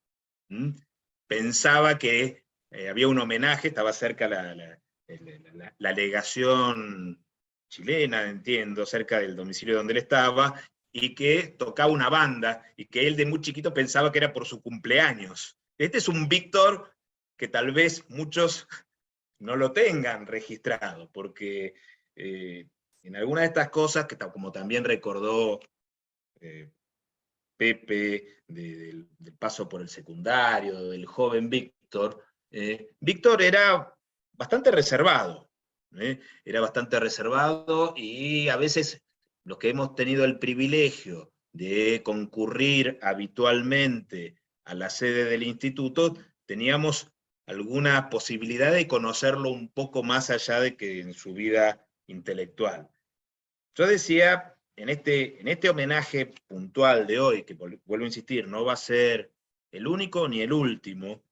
pensaba que había un homenaje, estaba cerca la legación chilena, entiendo, cerca del domicilio donde él estaba, y que tocaba una banda, y que él de muy chiquito pensaba que era por su cumpleaños. Este es un Víctor que tal vez muchos no lo tengan registrado, porque en alguna de estas cosas, que como también recordó Pepe, del paso por el secundario, del joven Víctor, Víctor era bastante reservado, era bastante reservado, y a veces los que hemos tenido el privilegio de concurrir habitualmente a la sede del instituto, teníamos alguna posibilidad de conocerlo un poco más allá de que en su vida intelectual. Yo decía, en este homenaje puntual de hoy, que vuelvo a insistir, no va a ser el único ni el último,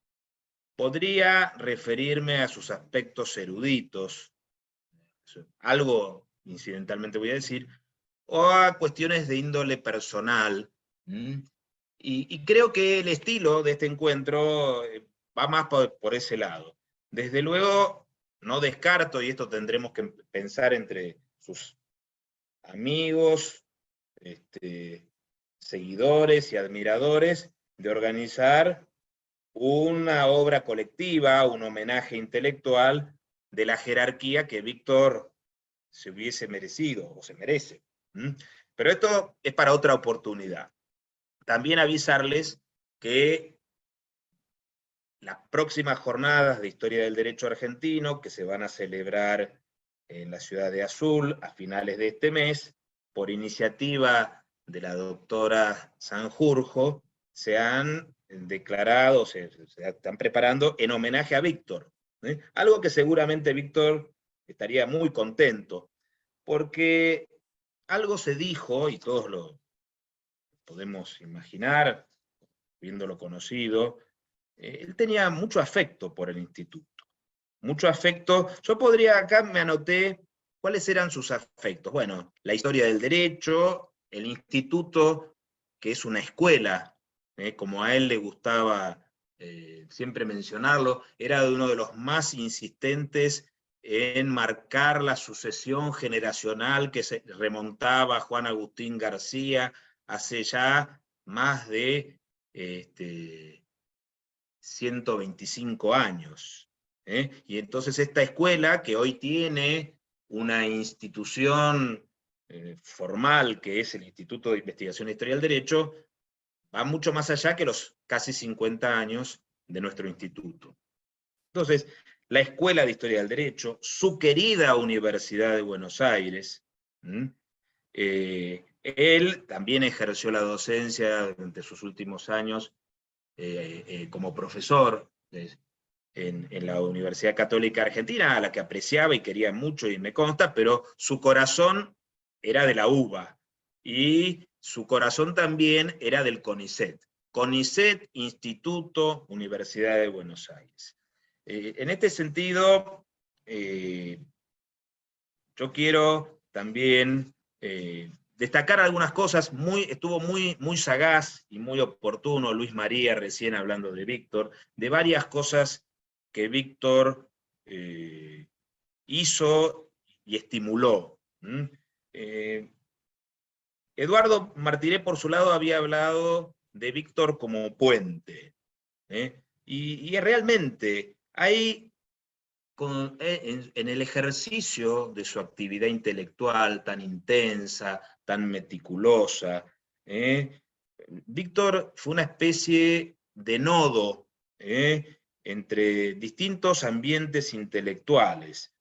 podría referirme a sus aspectos eruditos, algo incidentalmente voy a decir, o a cuestiones de índole personal, y creo que el estilo de este encuentro va más por ese lado. Desde luego, no descarto, y esto tendremos que pensar entre sus amigos, seguidores y admiradores, de organizar una obra colectiva, un homenaje intelectual de la jerarquía que Víctor se hubiese merecido, o se merece. Pero esto es para otra oportunidad. También avisarles que las próximas jornadas de Historia del Derecho Argentino, que se van a celebrar en la ciudad de Azul a finales de este mes, por iniciativa de la doctora Sanjurjo, se han declarado, se están preparando en homenaje a Víctor. Algo que seguramente Víctor estaría muy contento, porque algo se dijo, y todos lo podemos imaginar, viéndolo conocido, él tenía mucho afecto por el instituto, mucho afecto. Yo podría, acá me anoté cuáles eran sus afectos. Bueno, la historia del derecho, el instituto, que es una escuela, como a él le gustaba siempre mencionarlo, era uno de los más insistentes en marcar la sucesión generacional que se remontaba a Juan Agustín García hace ya más de 125 años. Y entonces esta escuela, que hoy tiene una institución formal, que es el Instituto de Investigación e Historia del Derecho, va mucho más allá que los casi 50 años de nuestro instituto. Entonces, la Escuela de Historia del Derecho, su querida Universidad de Buenos Aires, él también ejerció la docencia durante sus últimos años como profesor en la Universidad Católica Argentina, a la que apreciaba y quería mucho, y me consta, pero su corazón era de la UBA, y su corazón también era del CONICET. CONICET, Instituto Universidad de Buenos Aires. En este sentido, yo quiero también destacar algunas cosas. Estuvo muy sagaz y muy oportuno Luis María, recién hablando de Víctor, de varias cosas que Víctor hizo y estimuló. Eduardo Martiré, por su lado, había hablado de Víctor como puente. Y realmente hay, en el ejercicio de su actividad intelectual tan intensa, tan meticulosa, Víctor fue una especie de nodo entre distintos ambientes intelectuales.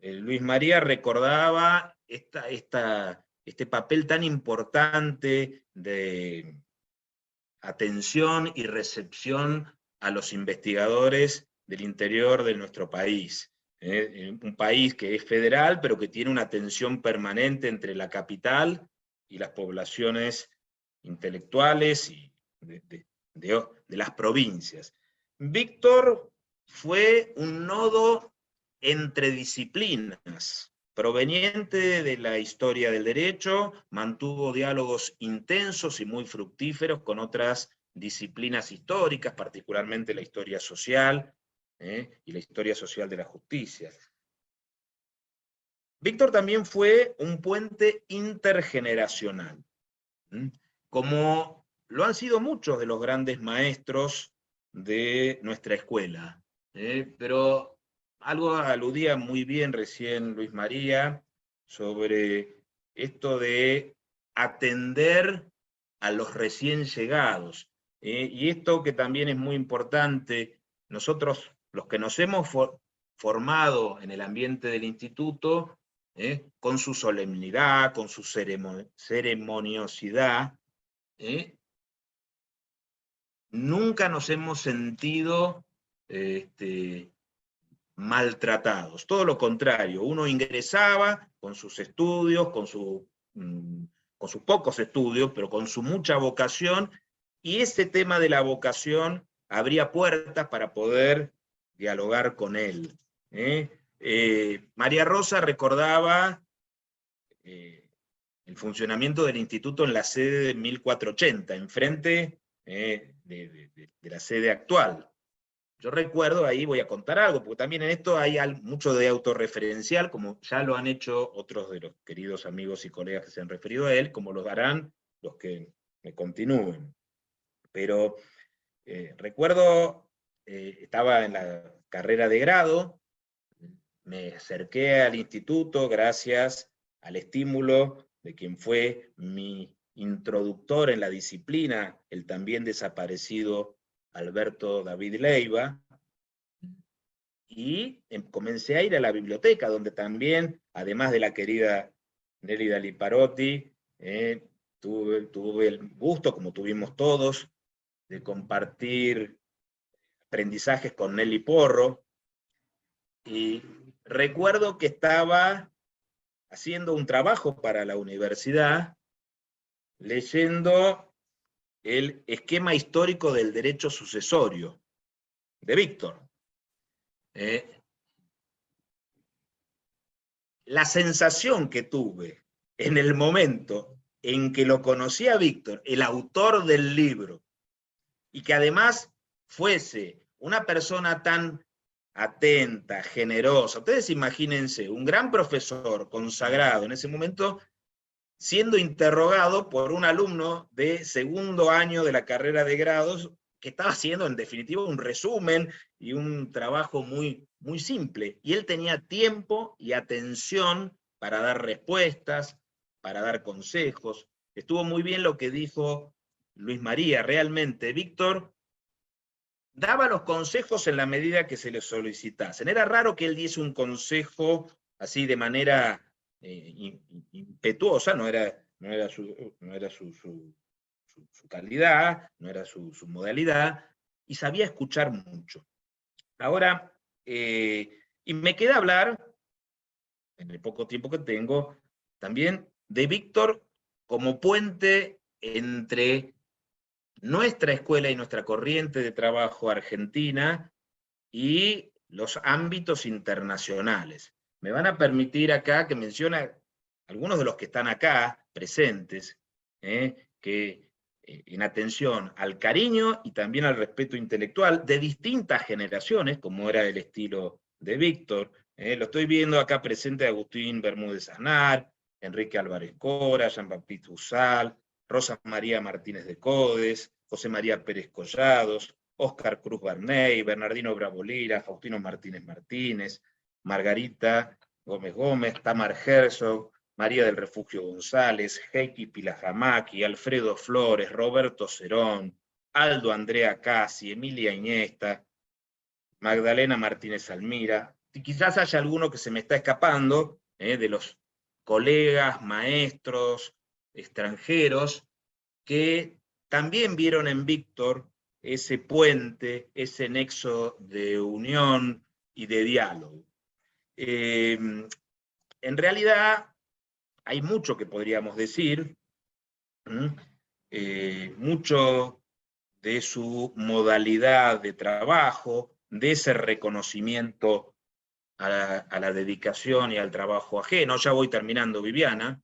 Luis María recordaba este papel tan importante de atención y recepción a los investigadores del interior de nuestro país. Un país que es federal, pero que tiene una tensión permanente entre la capital y las poblaciones intelectuales y de las provincias. Víctor fue un nodo entre disciplinas, proveniente de la historia del derecho, mantuvo diálogos intensos y muy fructíferos con otras disciplinas históricas, particularmente la historia social y la historia social de la justicia. Víctor también fue un puente intergeneracional, como lo han sido muchos de los grandes maestros de nuestra escuela. Pero algo aludía muy bien recién Luis María sobre esto de atender a los recién llegados. Y esto que también es muy importante, nosotros, los que nos hemos formado en el ambiente del instituto, con su solemnidad, con su ceremoniosidad, nunca nos hemos sentido maltratados. Todo lo contrario, uno ingresaba con sus estudios, con sus pocos estudios, pero con su mucha vocación, y ese tema de la vocación abría puertas para poder dialogar con él. María Rosa recordaba el funcionamiento del instituto en la sede de 1480, enfrente de la sede actual. Yo recuerdo, ahí voy a contar algo, porque también en esto hay mucho de autorreferencial, como ya lo han hecho otros de los queridos amigos y colegas que se han referido a él, como lo darán los que me continúen. Pero recuerdo, estaba en la carrera de grado, me acerqué al instituto gracias al estímulo de quien fue mi introductor en la disciplina, el también desaparecido Alberto David Leiva, y comencé a ir a la biblioteca, donde también, además de la querida Nélida Liparotti, tuve el gusto, como tuvimos todos, de compartir aprendizajes con Nelly Porro, y recuerdo que estaba haciendo un trabajo para la universidad, leyendo el esquema histórico del derecho sucesorio de Víctor. La sensación que tuve en el momento en que lo conocí a Víctor, el autor del libro, y que además fuese una persona tan atenta, generosa. Ustedes imagínense, un gran profesor consagrado en ese momento siendo interrogado por un alumno de segundo año de la carrera de grados que estaba haciendo en definitiva un resumen y un trabajo muy, muy simple. Y él tenía tiempo y atención para dar respuestas, para dar consejos. Estuvo muy bien lo que dijo Luis María, realmente Víctor daba los consejos en la medida que se le solicitasen. Era raro que él diese un consejo así de manera impetuosa, no era su calidad, no era su modalidad, y sabía escuchar mucho. Ahora, y me queda hablar, en el poco tiempo que tengo, también de Víctor como puente entre nuestra escuela y nuestra corriente de trabajo argentina y los ámbitos internacionales. Me van a permitir acá que mencione algunos de los que están acá presentes, que en atención al cariño y también al respeto intelectual de distintas generaciones, como era el estilo de Víctor. Lo estoy viendo acá presente Agustín Bermúdez Aznar, Enrique Álvarez Cora, Jean-Baptiste Ussal, Rosa María Martínez de Codes, José María Pérez Collados, Óscar Cruz Barney, Bernardino Bravo Lira, Faustino Martínez Martínez, Margarita Gómez Gómez, Tamar Herzog, María del Refugio González, Heikki Pilajamaki, Alfredo Flores, Roberto Cerón, Aldo Andrea Casi, Emilia Iniesta, Magdalena Martínez Almira. Y quizás haya alguno que se me está escapando, de los colegas, maestros, extranjeros, que también vieron en Víctor ese puente, ese nexo de unión y de diálogo. En realidad, hay mucho que podríamos decir, mucho de su modalidad de trabajo, de ese reconocimiento a la dedicación y al trabajo ajeno. Ya voy terminando, Viviana.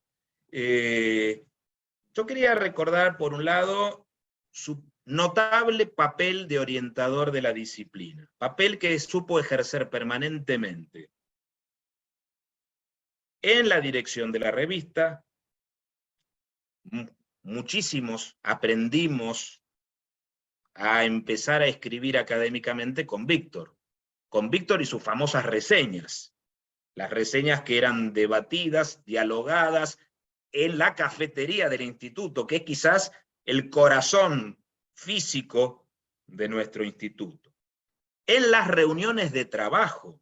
Yo quería recordar, por un lado, su notable papel de orientador de la disciplina, papel que supo ejercer permanentemente en la dirección de la revista. Muchísimos aprendimos a empezar a escribir académicamente con Víctor y sus famosas reseñas, las reseñas que eran debatidas, dialogadas en la cafetería del instituto, que es quizás el corazón físico de nuestro instituto. En las reuniones de trabajo,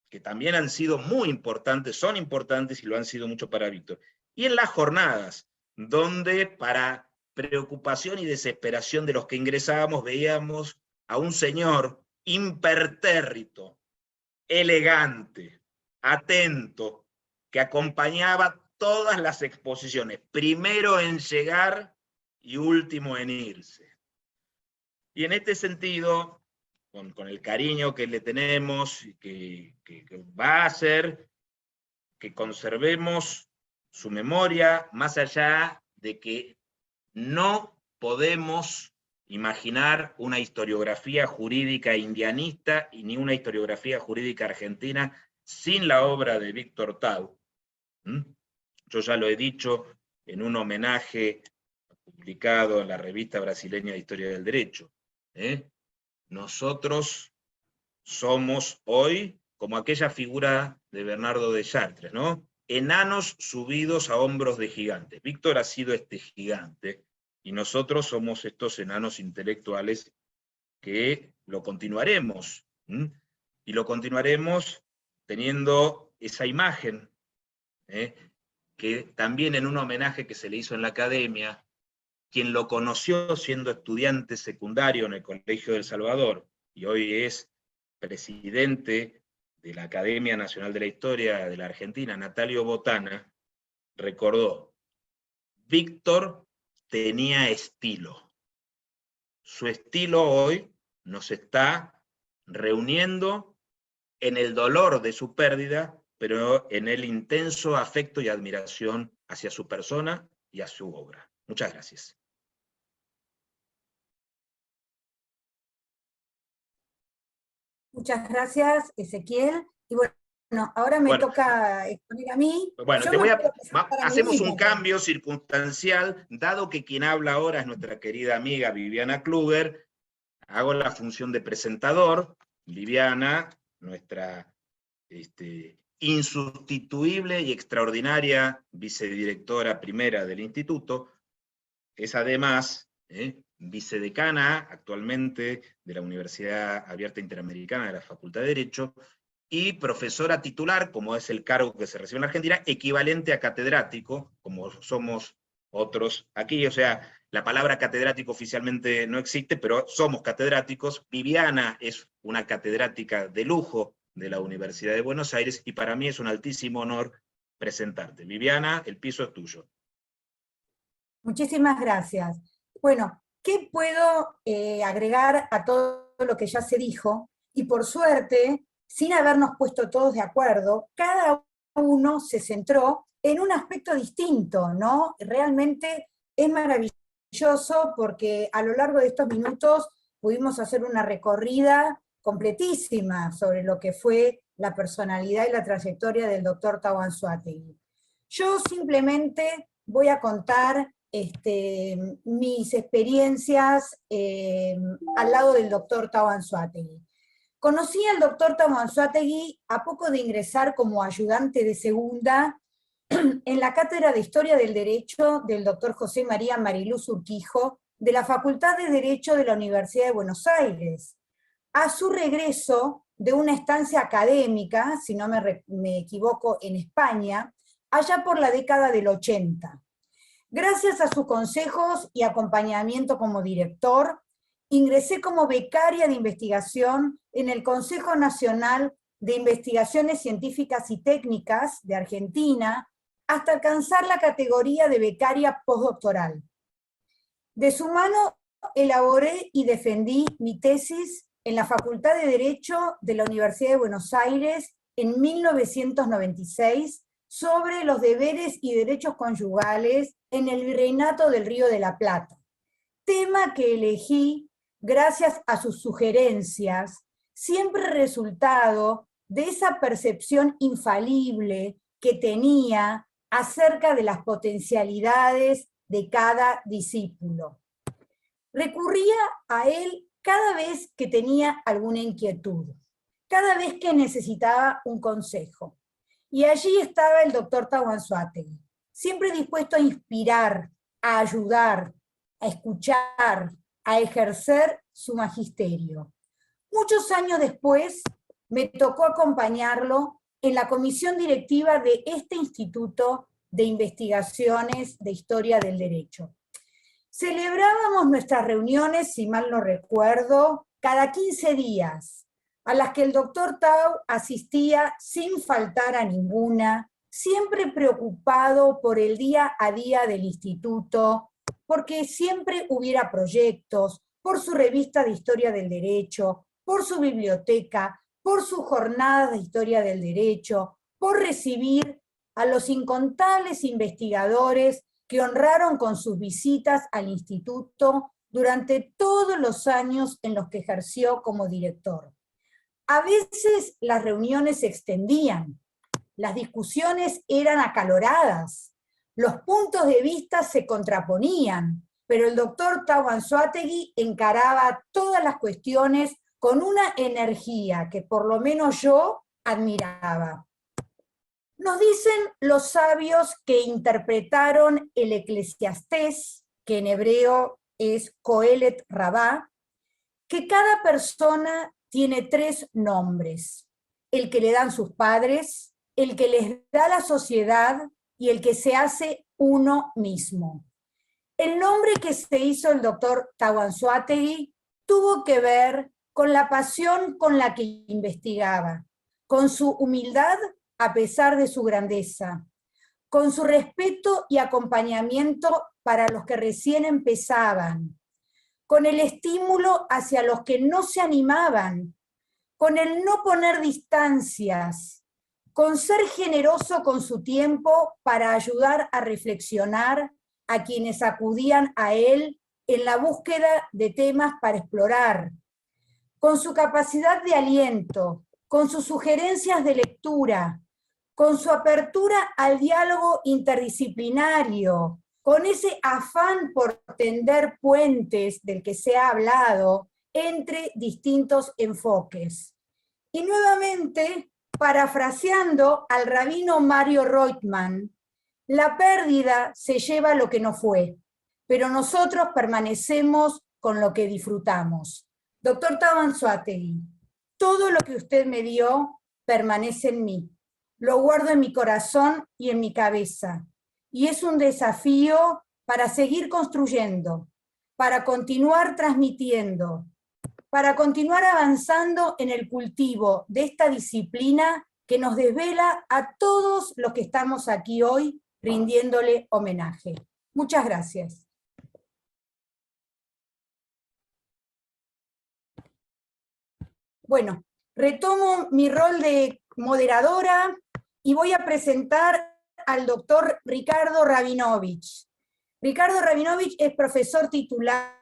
que también han sido muy importantes, son importantes y lo han sido mucho para Víctor. Y en las jornadas, donde para preocupación y desesperación de los que ingresábamos, veíamos a un señor impertérrito, elegante, atento, que acompañaba todas las exposiciones, primero en llegar y último en irse. Y en este sentido, con el cariño que le tenemos y que va a hacer que conservemos su memoria, más allá de que no podemos imaginar una historiografía jurídica indianista y ni una historiografía jurídica argentina sin la obra de Víctor Tau. Yo ya lo he dicho en un homenaje publicado en la revista brasileña de Historia del Derecho. Nosotros somos hoy como aquella figura de Bernardo de Chartres, ¿no? Enanos subidos a hombros de gigantes. Víctor ha sido este gigante, y nosotros somos estos enanos intelectuales que lo continuaremos. Y lo continuaremos teniendo esa imagen, que también en un homenaje que se le hizo en la academia, quien lo conoció siendo estudiante secundario en el Colegio del Salvador, y hoy es presidente la Academia Nacional de la Historia de la Argentina, Natalio Botana, recordó: Víctor tenía estilo. Su estilo hoy nos está reuniendo en el dolor de su pérdida, pero en el intenso afecto y admiración hacia su persona y a su obra. Muchas gracias. Muchas gracias, Ezequiel. Y bueno, ahora me toca exponer a mí. Bueno, Yo hacemos un cambio circunstancial, dado que quien habla ahora es nuestra querida amiga Viviana Kluger. Hago la función de presentador. Viviana, nuestra insustituible y extraordinaria vicedirectora primera del instituto, es además vicedecana actualmente de la Universidad Abierta Interamericana de la Facultad de Derecho, y profesora titular, como es el cargo que se recibe en la Argentina, equivalente a catedrático, como somos otros aquí. O sea, la palabra catedrático oficialmente no existe, pero somos catedráticos. Viviana es una catedrática de lujo de la Universidad de Buenos Aires, y para mí es un altísimo honor presentarte. Viviana, el piso es tuyo. Muchísimas gracias. Bueno, ¿qué puedo agregar a todo lo que ya se dijo? Y por suerte, sin habernos puesto todos de acuerdo, cada uno se centró en un aspecto distinto, ¿no? Realmente es maravilloso porque a lo largo de estos minutos pudimos hacer una recorrida completísima sobre lo que fue la personalidad y la trayectoria del doctor Tau Anzoátegui. Yo simplemente voy a contar mis experiencias al lado del doctor Tau Anzoátegui. Conocí al doctor Tau Anzoátegui a poco de ingresar como ayudante de segunda en la Cátedra de Historia del Derecho del doctor José María Mariluz Urquijo, de la Facultad de Derecho de la Universidad de Buenos Aires. A su regreso de una estancia académica, si no me equivoco, en España, allá por la década del 80. Gracias a sus consejos y acompañamiento como director, ingresé como becaria de investigación en el Consejo Nacional de Investigaciones Científicas y Técnicas de Argentina, hasta alcanzar la categoría de becaria postdoctoral. De su mano elaboré y defendí mi tesis en la Facultad de Derecho de la Universidad de Buenos Aires en 1996, sobre los deberes y derechos conyugales en el Virreinato del Río de la Plata, tema que elegí gracias a sus sugerencias, siempre resultado de esa percepción infalible que tenía acerca de las potencialidades de cada discípulo. Recurría a él cada vez que tenía alguna inquietud, cada vez que necesitaba un consejo. Y allí estaba el doctor Tau Anzoátegui, siempre dispuesto a inspirar, a ayudar, a escuchar, a ejercer su magisterio. Muchos años después, me tocó acompañarlo en la comisión directiva de este Instituto de Investigaciones de Historia del Derecho. Celebrábamos nuestras reuniones, si mal no recuerdo, cada 15 días, a las que el doctor Tau asistía sin faltar a ninguna, siempre preocupado por el día a día del instituto, porque siempre hubiera proyectos, por su revista de Historia del Derecho, por su biblioteca, por sus jornadas de Historia del Derecho, por recibir a los incontables investigadores que honraron con sus visitas al instituto durante todos los años en los que ejerció como director. A veces las reuniones se extendían, las discusiones eran acaloradas, los puntos de vista se contraponían, pero el doctor Tau Anzoátegui encaraba todas las cuestiones con una energía que por lo menos yo admiraba. Nos dicen los sabios que interpretaron el Eclesiastés, que en hebreo es Coelet Rabá, que cada persona tiene 3 nombres: el que le dan sus padres, el que les da la sociedad y el que se hace uno mismo. El nombre que se hizo el doctor Tau Anzoátegui tuvo que ver con la pasión con la que investigaba, con su humildad a pesar de su grandeza, con su respeto y acompañamiento para los que recién empezaban, con el estímulo hacia los que no se animaban, con el no poner distancias, con ser generoso con su tiempo para ayudar a reflexionar a quienes acudían a él en la búsqueda de temas para explorar, con su capacidad de aliento, con sus sugerencias de lectura, con su apertura al diálogo interdisciplinario, con ese afán por tender puentes del que se ha hablado entre distintos enfoques. Y nuevamente, parafraseando al rabino Mario Reutemann, la pérdida se lleva lo que no fue, pero nosotros permanecemos con lo que disfrutamos. Doctor Tabo Anzoátegui, todo lo que usted me dio permanece en mí. Lo guardo en mi corazón y en mi cabeza. Y es un desafío para seguir construyendo, para continuar transmitiendo, para continuar avanzando en el cultivo de esta disciplina que nos desvela a todos los que estamos aquí hoy rindiéndole homenaje. Muchas gracias. Bueno, retomo mi rol de moderadora y voy a presentar al doctor Ricardo Rabinovich. Ricardo Rabinovich es profesor titular,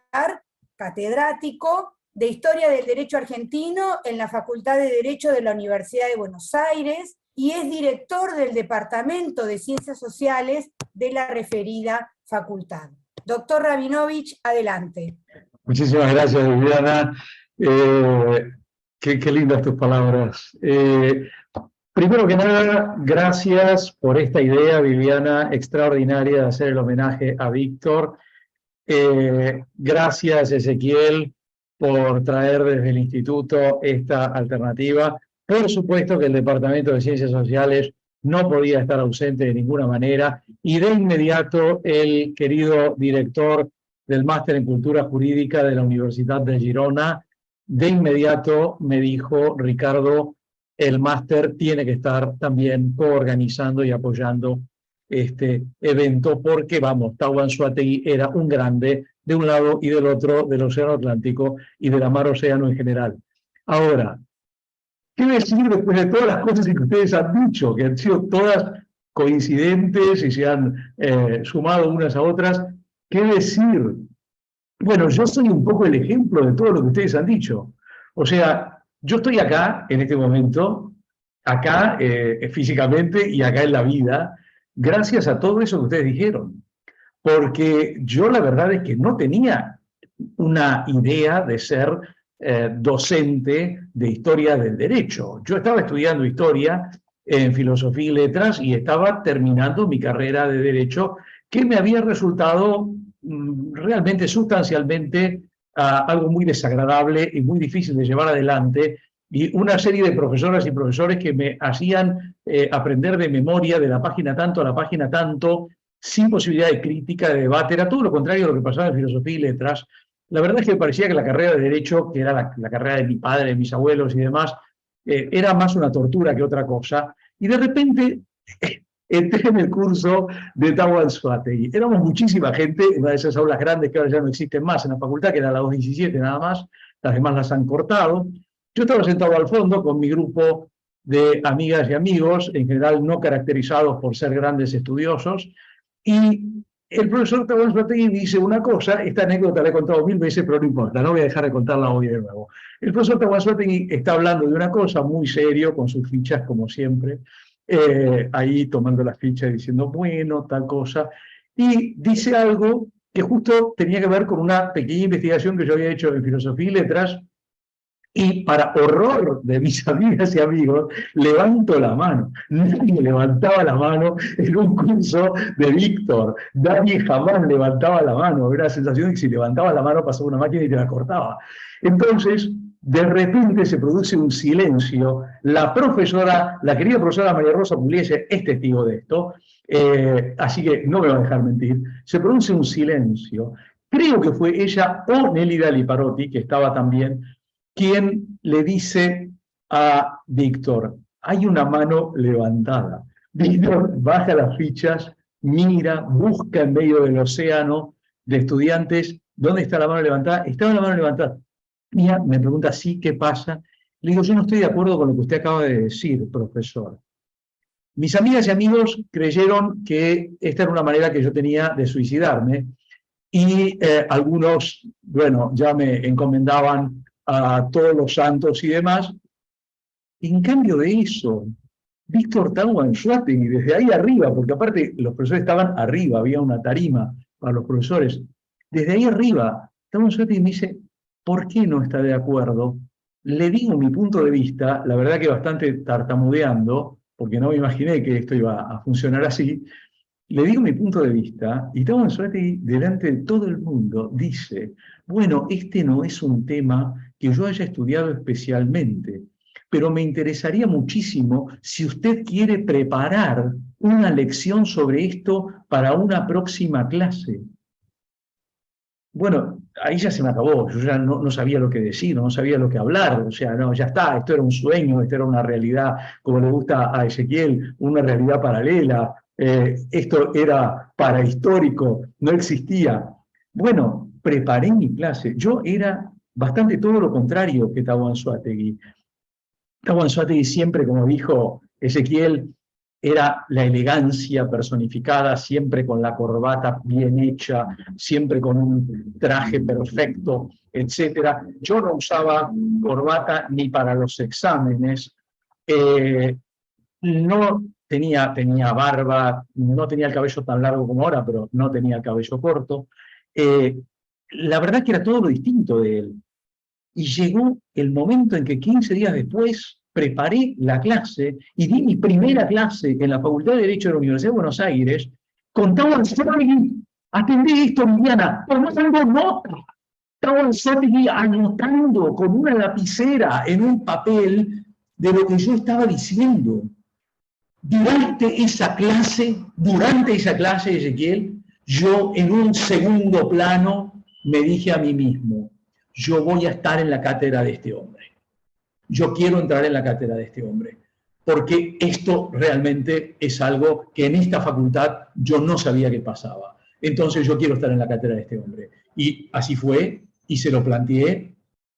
catedrático de Historia del Derecho Argentino en la Facultad de Derecho de la Universidad de Buenos Aires y es director del Departamento de Ciencias Sociales de la referida facultad. Doctor Rabinovich, adelante. Muchísimas gracias, Viviana. Qué lindas tus palabras. Primero que nada, gracias por esta idea, Viviana, extraordinaria de hacer el homenaje a Víctor. Gracias, Ezequiel, por traer desde el Instituto esta alternativa. Por supuesto que el Departamento de Ciencias Sociales no podía estar ausente de ninguna manera, y de inmediato el querido director del Máster en Cultura Jurídica de la Universidad de Girona, de inmediato me dijo: Ricardo, el máster tiene que estar también coorganizando y apoyando este evento, porque, vamos, Tabo Anzoátegui era un grande de un lado y del otro del Océano Atlántico y de la Mar Océano en general. Ahora, ¿qué decir después de todas las cosas que ustedes han dicho, que han sido todas coincidentes y se han sumado unas a otras? ¿Qué decir? Bueno, yo soy un poco el ejemplo de todo lo que ustedes han dicho. O sea, yo estoy acá, en este momento, acá físicamente y acá en la vida, gracias a todo eso que ustedes dijeron. Porque yo la verdad es que no tenía una idea de ser docente de historia del derecho. Yo estaba estudiando historia en filosofía y letras y estaba terminando mi carrera de derecho, que me había resultado realmente sustancialmente algo muy desagradable y muy difícil de llevar adelante, y una serie de profesoras y profesores que me hacían aprender de memoria de la página tanto a la página tanto, sin posibilidad de crítica, de debate. Era todo lo contrario a lo que pasaba en filosofía y letras. La verdad es que me parecía que la carrera de Derecho, que era la carrera de mi padre, de mis abuelos y demás, era más una tortura que otra cosa. Y de repente entré en el curso de Tabo Anzoátegui. Éramos muchísima gente, una de esas aulas grandes que ahora ya no existen más en la facultad, que era la 217 nada más, las demás las han cortado. Yo estaba sentado al fondo con mi grupo de amigas y amigos, en general no caracterizados por ser grandes estudiosos, y el profesor Tabo Anzoátegui dice una cosa, esta anécdota la he contado 1000 veces, pero no importa, no voy a dejar de contarla hoy de nuevo. El profesor Tabo Anzoátegui está hablando de una cosa muy serio, con sus fichas como siempre, ahí tomando las fichas y diciendo, bueno, tal cosa, y dice algo que justo tenía que ver con una pequeña investigación que yo había hecho en filosofía y letras, y para horror de mis amigas y amigos, levanto la mano. Nadie levantaba la mano en un curso de Víctor. Nadie jamás levantaba la mano. Era la sensación de que si levantaba la mano pasaba una máquina y te la cortaba. Entonces, de repente se produce un silencio. La profesora, la querida profesora María Rosa Pugliese, es testigo de esto, así que no me va a dejar mentir. Se produce un silencio. Creo que fue ella o Nélida Liparotti, que estaba también, quien le dice a Víctor: hay una mano levantada. Víctor baja las fichas, mira, busca en medio del océano de estudiantes, ¿dónde está la mano levantada? Estaba la mano levantada. Mira, me pregunta, sí, ¿qué pasa? Le digo, yo no estoy de acuerdo con lo que usted acaba de decir, profesor. Mis amigas y amigos creyeron que esta era una manera que yo tenía de suicidarme y algunos, bueno, ya me encomendaban a todos los santos y demás. En cambio de eso, Víctor Tau Anzoátegui, desde ahí arriba, porque aparte los profesores estaban arriba, había una tarima para los profesores, desde ahí arriba, Tau Anzoátegui me dice, ¿por qué no está de acuerdo? Le digo mi punto de vista, la verdad que bastante tartamudeando, porque no me imaginé que esto iba a funcionar así, le digo mi punto de vista, y Tau Anzoátegui, delante de todo el mundo, dice, bueno, este no es un tema que yo haya estudiado especialmente, pero me interesaría muchísimo si usted quiere preparar una lección sobre esto para una próxima clase. Bueno, ahí ya se me acabó, yo ya no sabía lo que decir, no sabía lo que hablar, o sea, no, ya está, esto era un sueño, esto era una realidad, como le gusta a Ezequiel, una realidad paralela, esto era parahistórico, no existía. Bueno, preparé mi clase, yo era bastante todo lo contrario que Tau Anzoátegui. Tau Anzoátegui siempre, como dijo Ezequiel, era la elegancia personificada, siempre con la corbata bien hecha, siempre con un traje perfecto, etc. Yo no usaba corbata ni para los exámenes, no tenía barba, no tenía el cabello tan largo como ahora, pero no tenía el cabello corto. La verdad que era todo lo distinto de él. Y llegó el momento en que 15 días después preparé la clase y di mi primera clase en la Facultad de Derecho de la Universidad de Buenos Aires. Contaba Anzoátegui, atendé esto, Viviana, tomando nota. Estaba Anzoátegui anotando con una lapicera en un papel de lo que yo estaba diciendo. Durante esa clase, Ezequiel, yo en un segundo plano me dije a mí mismo, yo voy a estar en la cátedra de este hombre. Yo quiero entrar en la cátedra de este hombre, porque esto realmente es algo que en esta facultad yo no sabía que pasaba. Entonces yo quiero estar en la cátedra de este hombre. Y así fue, y se lo planteé,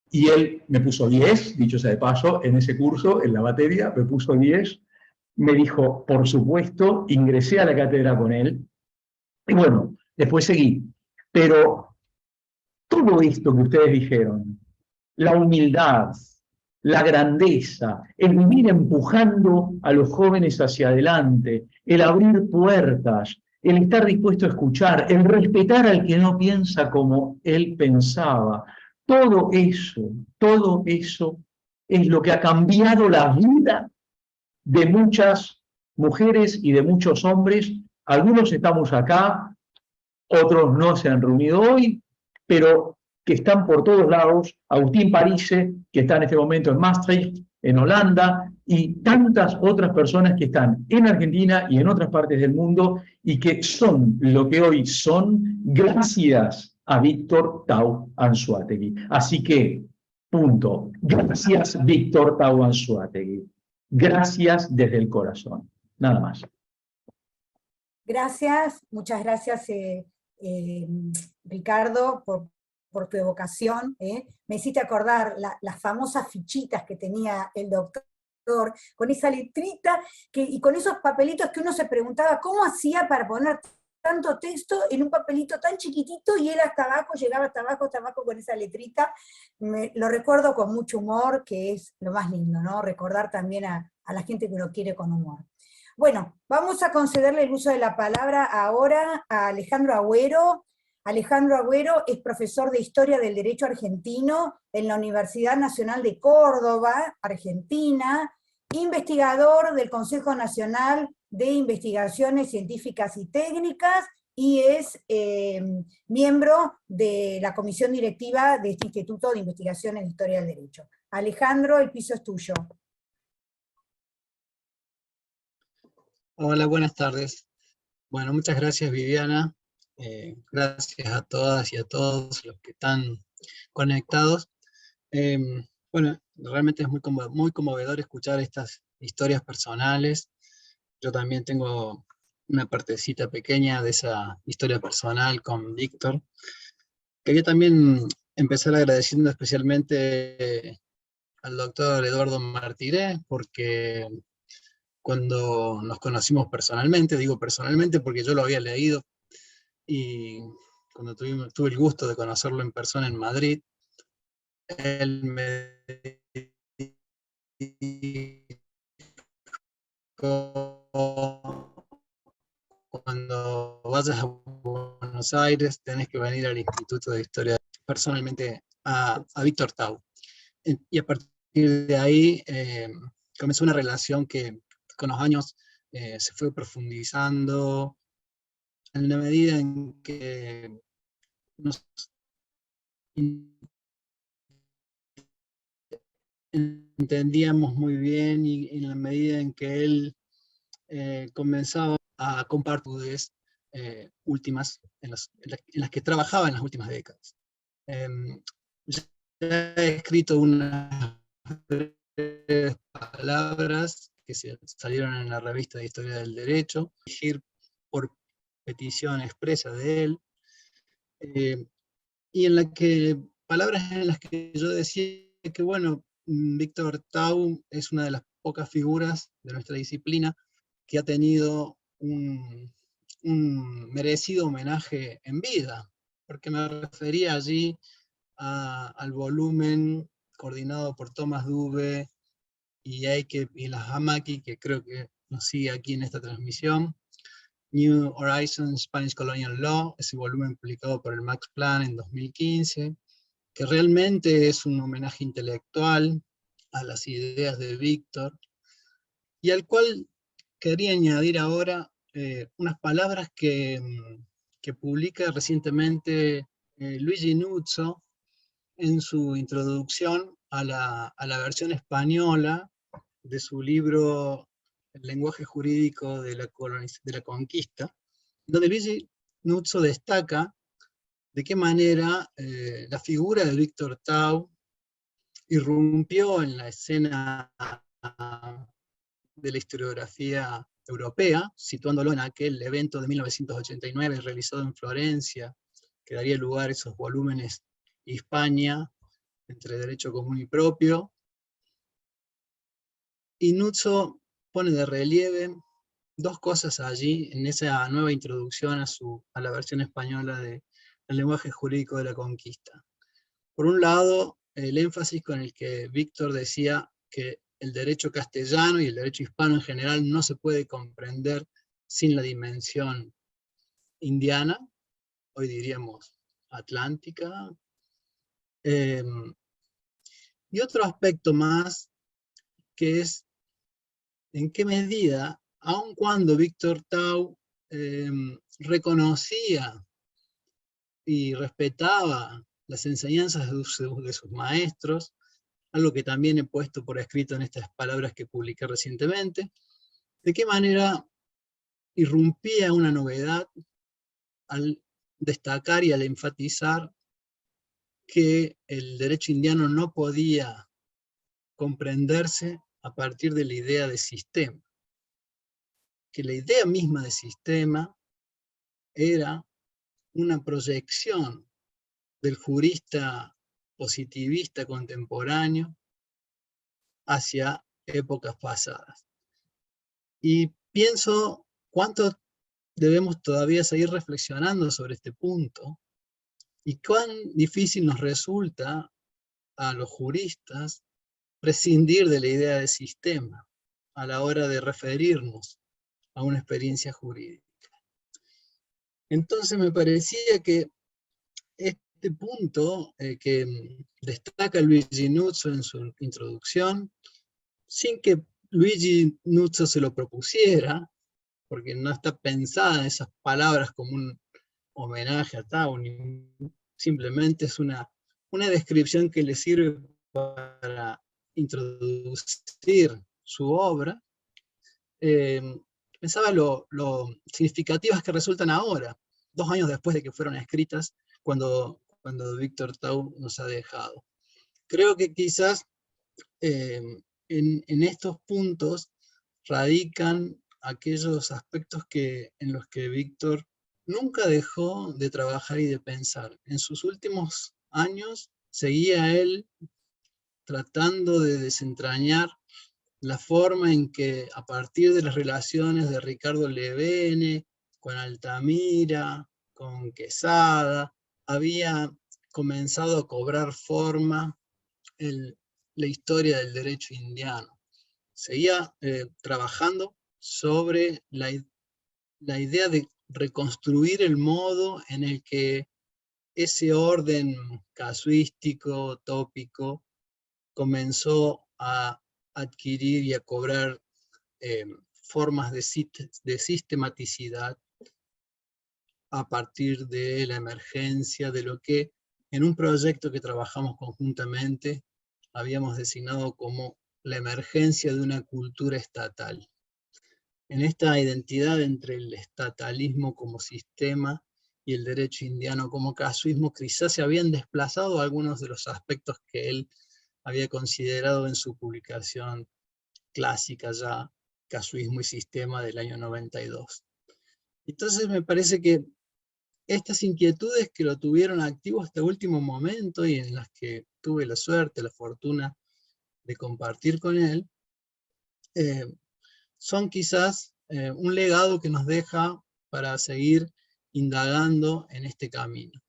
y él me puso 10, dicho sea de paso, en ese curso, en la materia, me puso 10, me dijo, por supuesto, ingresé a la cátedra con él, y bueno, después seguí. Pero todo esto que ustedes dijeron, la humildad, la grandeza, el vivir empujando a los jóvenes hacia adelante, el abrir puertas, el estar dispuesto a escuchar, el respetar al que no piensa como él pensaba, todo eso es lo que ha cambiado la vida de muchas mujeres y de muchos hombres. Algunos estamos acá, otros no se han reunido hoy, pero que están por todos lados, Agustín Parise, que está en este momento en Maastricht, en Holanda, y tantas otras personas que están en Argentina y en otras partes del mundo, y que son lo que hoy son gracias a Víctor Tau Anzoátegui. Así que, punto. Gracias, Víctor Tau Anzoátegui. Gracias desde el corazón. Nada más. Gracias, muchas gracias Ricardo por tu evocación. Me hiciste acordar las famosas fichitas que tenía el doctor, con esa letrita y con esos papelitos que uno se preguntaba cómo hacía para poner tanto texto en un papelito tan chiquitito, y él hasta abajo, llegaba hasta abajo con esa letrita. Lo recuerdo con mucho humor, que es lo más lindo, ¿no? Recordar también a la gente que uno quiere con humor. Bueno, vamos a concederle el uso de la palabra ahora a Alejandro Agüero. Alejandro Agüero es profesor de Historia del Derecho Argentino en la Universidad Nacional de Córdoba, Argentina, investigador del Consejo Nacional de Investigaciones Científicas y Técnicas, y es miembro de la comisión directiva de este Instituto de Investigaciones de Historia del Derecho. Alejandro, el piso es tuyo. Hola, buenas tardes. Bueno, muchas gracias, Viviana. Gracias a todas y a todos los que están conectados. Bueno, realmente es muy conmovedor escuchar estas historias personales. Yo también tengo una partecita pequeña de esa historia personal con Víctor. Quería también empezar agradeciendo especialmente al doctor Eduardo Martiré, porque cuando nos conocimos personalmente, digo personalmente porque yo lo había leído, y cuando tuve el gusto de conocerlo en persona en Madrid, él me dijo: cuando vayas a Buenos Aires tenés que venir al Instituto de Historia, personalmente a Víctor Tau. Y a partir de ahí comenzó una relación que con los años se fue profundizando en la medida en que nos entendíamos muy bien, y en la medida en que él comenzaba a compartir últimas en las que trabajaba en las últimas décadas. Ya he escrito unas breves palabras que salieron en la revista de Historia del Derecho, por petición expresa de él, y palabras en las que yo decía que, bueno, Víctor Tau es una de las pocas figuras de nuestra disciplina que ha tenido un merecido homenaje en vida, porque me refería allí al volumen coordinado por Thomas Dube y Eike Hamaki, que creo que nos sigue aquí en esta transmisión, New Horizons Spanish Colonial Law, ese volumen publicado por el Max Planck en 2015, que realmente es un homenaje intelectual a las ideas de Víctor, y al cual quería añadir ahora unas palabras que publica recientemente Luigi Nuzzo en su introducción a la versión española de su libro El lenguaje jurídico de la conquista, donde Luigi Nuzzo destaca de qué manera la figura de Víctor Tau irrumpió en la escena de la historiografía europea, situándolo en aquel evento de 1989 realizado en Florencia, que daría lugar a esos volúmenes Hispania, entre derecho común y propio. Y Nuzzo pone de relieve dos cosas allí, en esa nueva introducción a la versión española del lenguaje jurídico de la conquista. Por un lado, el énfasis con el que Víctor decía que el derecho castellano y el derecho hispano en general no se puede comprender sin la dimensión indiana, hoy diríamos atlántica. Y otro aspecto más, que es en qué medida, aun cuando Víctor Tau reconocía y respetaba las enseñanzas de sus maestros, algo que también he puesto por escrito en estas palabras que publiqué recientemente, de qué manera irrumpía una novedad al destacar y al enfatizar que el derecho indiano no podía comprenderse a partir de la idea de sistema, que la idea misma de sistema era una proyección del jurista positivista contemporáneo hacia épocas pasadas. Y pienso cuánto debemos todavía seguir reflexionando sobre este punto, y cuán difícil nos resulta a los juristas prescindir de la idea de sistema a la hora de referirnos a una experiencia jurídica. Entonces me parecía que este punto que destaca Luigi Nuzzo en su introducción, sin que Luigi Nuzzo se lo propusiera, porque no está pensada esas palabras como un homenaje a Tau, simplemente es una descripción que le sirve para introducir su obra. Pensaba lo significativas que resultan ahora, 2 años después de que fueron escritas, cuando Víctor Tau nos ha dejado. Creo que quizás en estos puntos radican aquellos aspectos en los que Víctor nunca dejó de trabajar y de pensar. En sus últimos años seguía él tratando de desentrañar la forma en que, a partir de las relaciones de Ricardo Levene, con Altamira, con Quesada, había comenzado a cobrar forma la historia del derecho indiano. Seguía trabajando sobre la idea de reconstruir el modo en el que ese orden casuístico, tópico, comenzó a adquirir y a cobrar formas de sistematicidad a partir de la emergencia de lo que en un proyecto que trabajamos conjuntamente habíamos designado como la emergencia de una cultura estatal. En esta identidad entre el estatalismo como sistema y el derecho indiano como casuismo, quizás se habían desplazado algunos de los aspectos que él había considerado en su publicación clásica ya, Casuismo y Sistema, del año 92. Entonces me parece que estas inquietudes que lo tuvieron activo hasta el último momento y en las que tuve la suerte, la fortuna de compartir con él, son quizás un legado que nos deja para seguir indagando en este camino.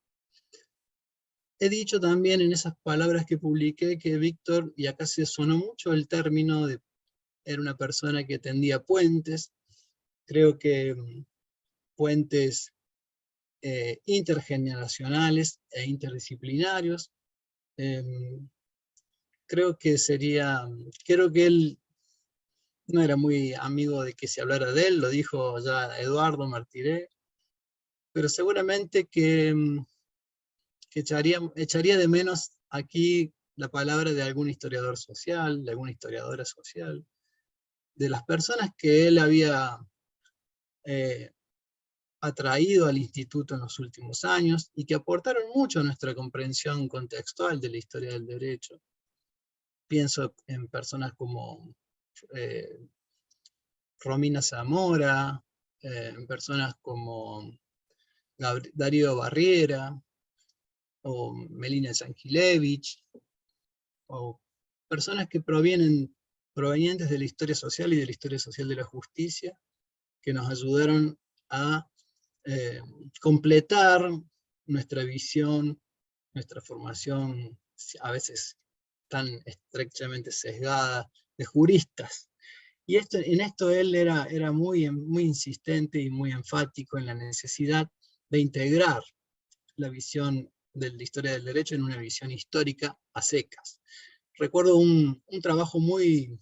He dicho también en esas palabras que publiqué que Víctor, y acá se sonó mucho el término de era una persona que tendía puentes, creo que puentes intergeneracionales e interdisciplinarios. Creo que él no era muy amigo de que se hablara de él, lo dijo ya Eduardo Martiré, pero seguramente que echaría de menos aquí la palabra de algún historiador social, de alguna historiadora social, de las personas que él había atraído al instituto en los últimos años y que aportaron mucho a nuestra comprensión contextual de la historia del derecho. Pienso en personas como Romina Zamora, en personas como Darío Barriera, o Melina Yankelevich, o personas que provenientes de la historia social y de la historia social de la justicia, que nos ayudaron a completar nuestra visión, nuestra formación, a veces tan estrechamente sesgada, de juristas. Y en esto él era muy insistente y muy enfático en la necesidad de integrar la visión de la historia del derecho en una visión histórica a secas. Recuerdo un trabajo muy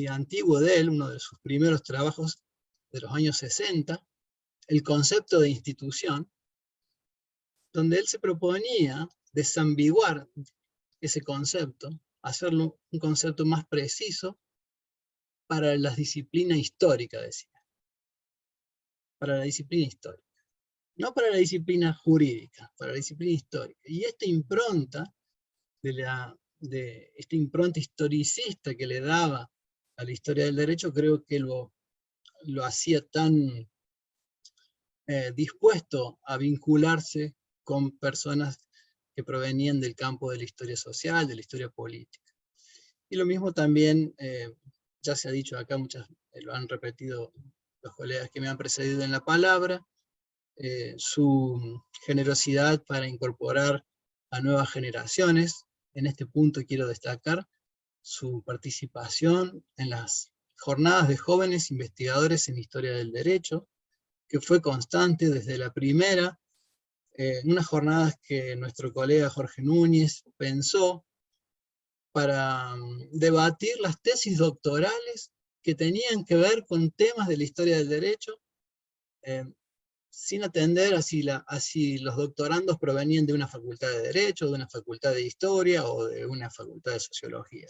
antiguo de él, uno de sus primeros trabajos de los años 60, el concepto de institución, donde él se proponía desambiguar ese concepto, hacerlo un concepto más preciso para la disciplina histórica, decía. Para la disciplina histórica. No para la disciplina jurídica, para la disciplina histórica. Y esta impronta, esta impronta historicista que le daba a la historia del derecho, creo que lo hacía tan dispuesto a vincularse con personas que provenían del campo de la historia social, de la historia política. Y lo mismo también, ya se ha dicho acá, lo han repetido los colegas que me han precedido en la palabra, su generosidad para incorporar a nuevas generaciones. En este punto quiero destacar su participación en las jornadas de jóvenes investigadores en historia del derecho, que fue constante desde la primera, unas jornadas que nuestro colega Jorge Núñez pensó para debatir las tesis doctorales que tenían que ver con temas de la historia del derecho, sin atender a si los doctorandos provenían de una facultad de Derecho, de una facultad de Historia o de una facultad de Sociología.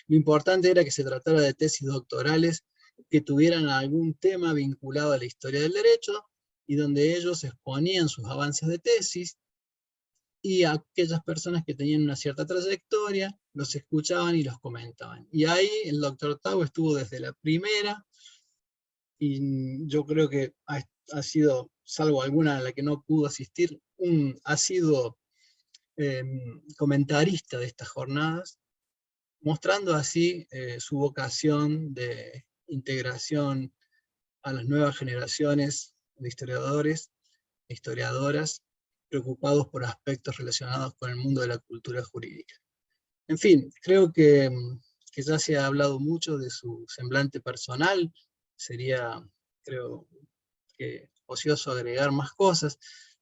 Lo importante era que se tratara de tesis doctorales que tuvieran algún tema vinculado a la historia del derecho y donde ellos exponían sus avances de tesis, y a aquellas personas que tenían una cierta trayectoria los escuchaban y los comentaban. Y ahí el doctor Tau estuvo desde la primera, y yo creo que ha sido, salvo alguna a la que no pudo asistir, ha sido comentarista de estas jornadas, mostrando así su vocación de integración a las nuevas generaciones de historiadores e historiadoras preocupados por aspectos relacionados con el mundo de la cultura jurídica. En fin, creo que ya se ha hablado mucho de su semblante personal. Sería, creo, que ocioso agregar más cosas.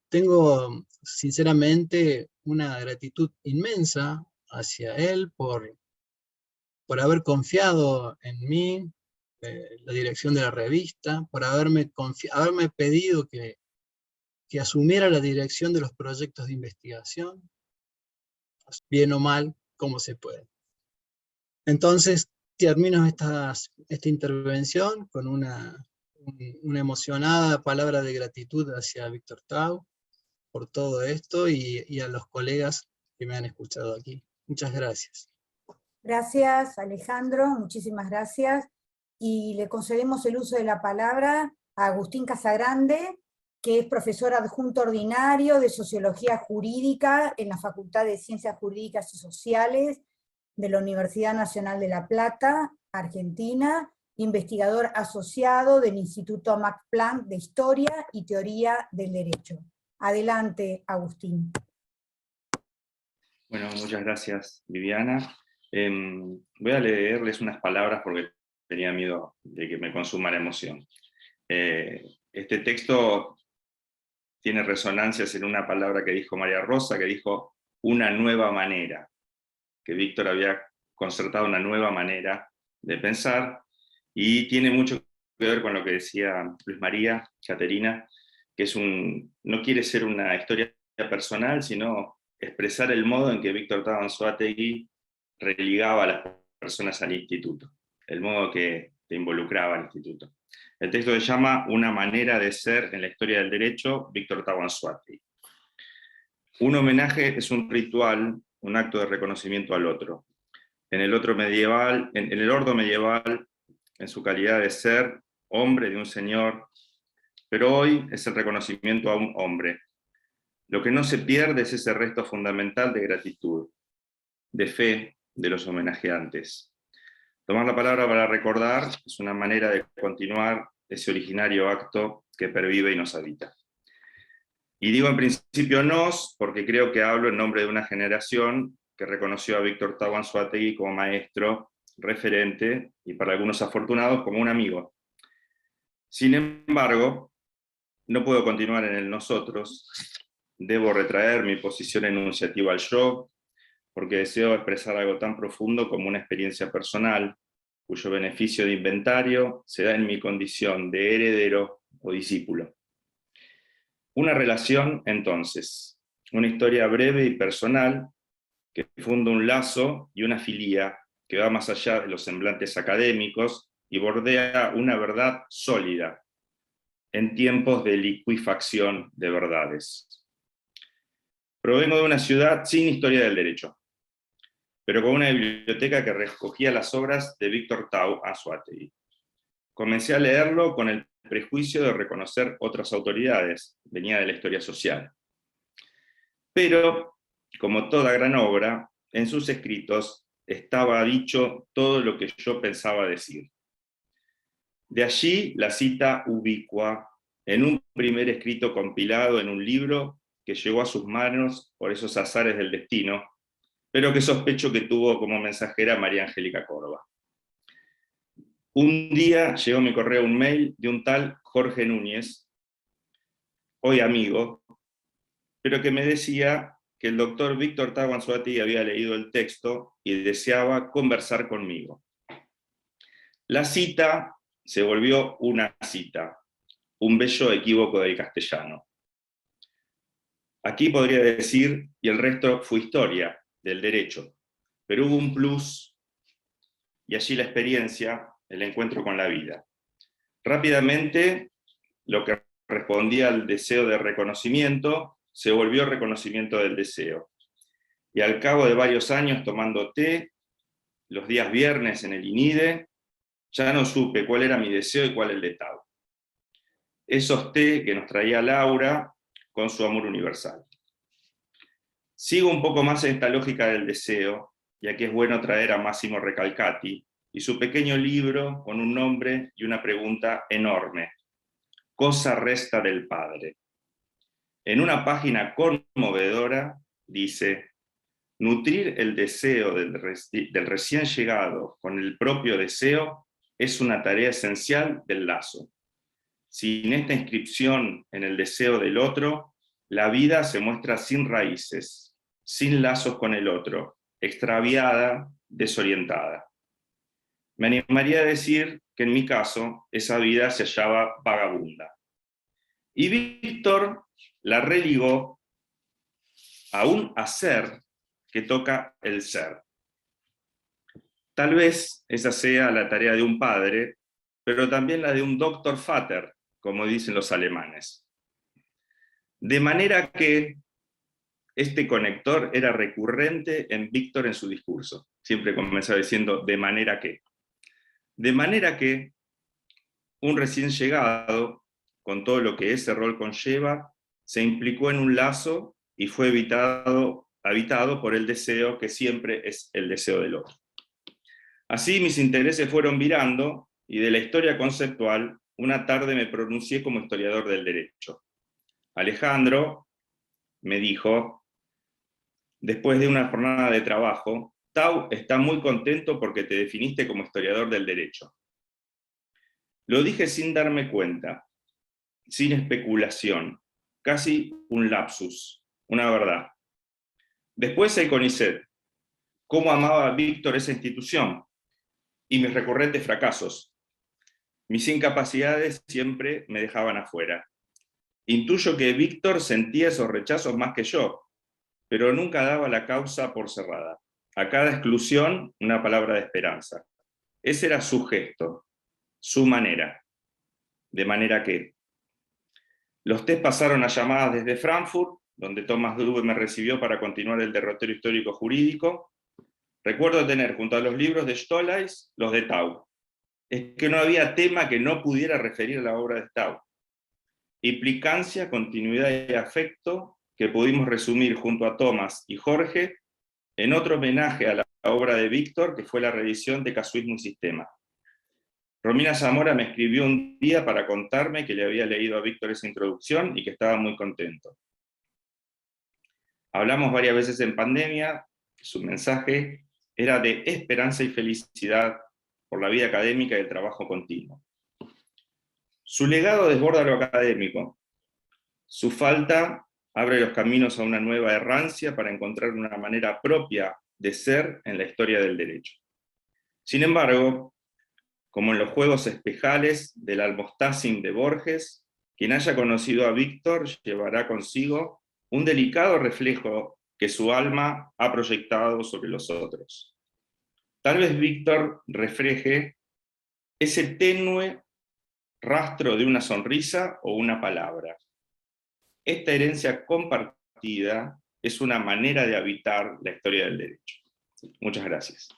Tengo, sinceramente, una gratitud inmensa hacia él por haber confiado en mí, la dirección de la revista, por haberme pedido que asumiera la dirección de los proyectos de investigación, bien o mal, como se puede. Entonces, termino esta intervención con una emocionada palabra de gratitud hacia Víctor Tau por todo esto, y a los colegas que me han escuchado aquí. Muchas gracias. Gracias, Alejandro, muchísimas gracias. Y le concedemos el uso de la palabra a Agustín Casagrande, que es profesor adjunto ordinario de Sociología Jurídica en la Facultad de Ciencias Jurídicas y Sociales de la Universidad Nacional de La Plata, Argentina, investigador asociado del Instituto Max Planck de Historia y Teoría del Derecho. Adelante, Agustín. Bueno, muchas gracias, Viviana. Voy a leerles unas palabras porque tenía miedo de que me consuma la emoción. Este texto tiene resonancias en una palabra que dijo María Rosa, que dijo una nueva manera, que Víctor había concertado una nueva manera de pensar, y tiene mucho que ver con lo que decía Luis María, Caterina, que no quiere ser una historia personal, sino expresar el modo en que Víctor Tau Anzoátegui religaba a las personas al instituto, el modo que involucraba al instituto. El texto se llama Una manera de ser en la historia del derecho, Víctor Tau Anzoátegui. Un homenaje es un ritual, un acto de reconocimiento al otro. En el ordo medieval, en su calidad de ser, hombre de un señor, pero hoy es el reconocimiento a un hombre. Lo que no se pierde es ese resto fundamental de gratitud, de fe de los homenajeantes. Tomar la palabra para recordar es una manera de continuar ese originario acto que pervive y nos habita. Y digo en principio nos, porque creo que hablo en nombre de una generación que reconoció a Víctor Tau Anzoátegui como maestro, referente, y para algunos afortunados como un amigo. Sin embargo, no puedo continuar en el nosotros, debo retraer mi posición enunciativa al yo, porque deseo expresar algo tan profundo como una experiencia personal, cuyo beneficio de inventario se da en mi condición de heredero o discípulo. Una relación, entonces, una historia breve y personal que funda un lazo y una filía que va más allá de los semblantes académicos y bordea una verdad sólida en tiempos de licuefacción de verdades. Provengo de una ciudad sin historia del derecho, pero con una biblioteca que recogía las obras de Víctor Tau Anzoátegui. Comencé a leerlo con el prejuicio de reconocer otras autoridades, venía de la historia social. Pero, como toda gran obra, en sus escritos estaba dicho todo lo que yo pensaba decir. De allí la cita ubicua en un primer escrito compilado en un libro que llegó a sus manos por esos azares del destino, pero que sospecho que tuvo como mensajera María Angélica Córdoba. Un día llegó a mi correo un mail de un tal Jorge Núñez, hoy amigo, pero que me decía que el doctor Víctor Tau Anzoátegui había leído el texto y deseaba conversar conmigo. La cita se volvió una cita, un bello equívoco del castellano. Aquí podría decir, y el resto fue historia del derecho, pero hubo un plus, y allí la experiencia, el encuentro con la vida. Rápidamente, lo que respondía al deseo de reconocimiento se volvió reconocimiento del deseo. y al cabo de varios años tomando té, los días viernes en el INIDE, ya no supe cuál era mi deseo y cuál el de Tau. Esos té que nos traía Laura con su amor universal. Sigo un poco más en esta lógica del deseo, y aquí es bueno traer a Massimo Recalcati y su pequeño libro con un nombre y una pregunta enorme. Cosa resta del Padre. En una página conmovedora dice: nutrir el deseo del recién llegado con el propio deseo es una tarea esencial del lazo. Sin esta inscripción en el deseo del otro, la vida se muestra sin raíces, sin lazos con el otro, extraviada, desorientada. Me animaría a decir que en mi caso, esa vida se hallaba vagabunda. Y Víctor la religó a un hacer que toca el ser. Tal vez esa sea la tarea de un padre, pero también la de un Doktorvater, como dicen los alemanes. De manera que este conector era recurrente en Víctor en su discurso. Siempre comenzaba diciendo de manera que. De manera que un recién llegado, con todo lo que ese rol conlleva, se implicó en un lazo y fue habitado por el deseo que siempre es el deseo del otro. Así mis intereses fueron virando, y de la historia conceptual, una tarde me pronuncié como historiador del derecho. Alejandro me dijo, después de una jornada de trabajo: Tau está muy contento porque te definiste como historiador del derecho. Lo dije sin darme cuenta, sin especulación, casi un lapsus, una verdad. Después el CONICET, cómo amaba Víctor esa institución, y mis recurrentes fracasos. Mis incapacidades siempre me dejaban afuera. Intuyo que Víctor sentía esos rechazos más que yo, pero nunca daba la causa por cerrada. A cada exclusión, una palabra de esperanza. Ese era su gesto, su manera. De manera que los test pasaron a llamadas desde Frankfurt, donde Thomas Dube me recibió para continuar el derrotero histórico jurídico. Recuerdo tener junto a los libros de Stolais los de Tau. Es que no había tema que no pudiera referir a la obra de Tau. Implicancia, continuidad y afecto que pudimos resumir junto a Thomas y Jorge en otro homenaje a la obra de Víctor, que fue la revisión de Casuismo y Sistema. Romina Zamora me escribió un día para contarme que le había leído a Víctor esa introducción y que estaba muy contento. Hablamos varias veces en pandemia, su mensaje era de esperanza y felicidad por la vida académica y el trabajo continuo. Su legado desborda lo académico. Su falta abre los caminos a una nueva errancia para encontrar una manera propia de ser en la historia del derecho. Sin embargo, como en los juegos espejales del Almostacin de Borges, quien haya conocido a Víctor llevará consigo un delicado reflejo que su alma ha proyectado sobre los otros. Tal vez Víctor refleje ese tenue rastro de una sonrisa o una palabra. Esta herencia compartida es una manera de habitar la historia del derecho. Muchas gracias.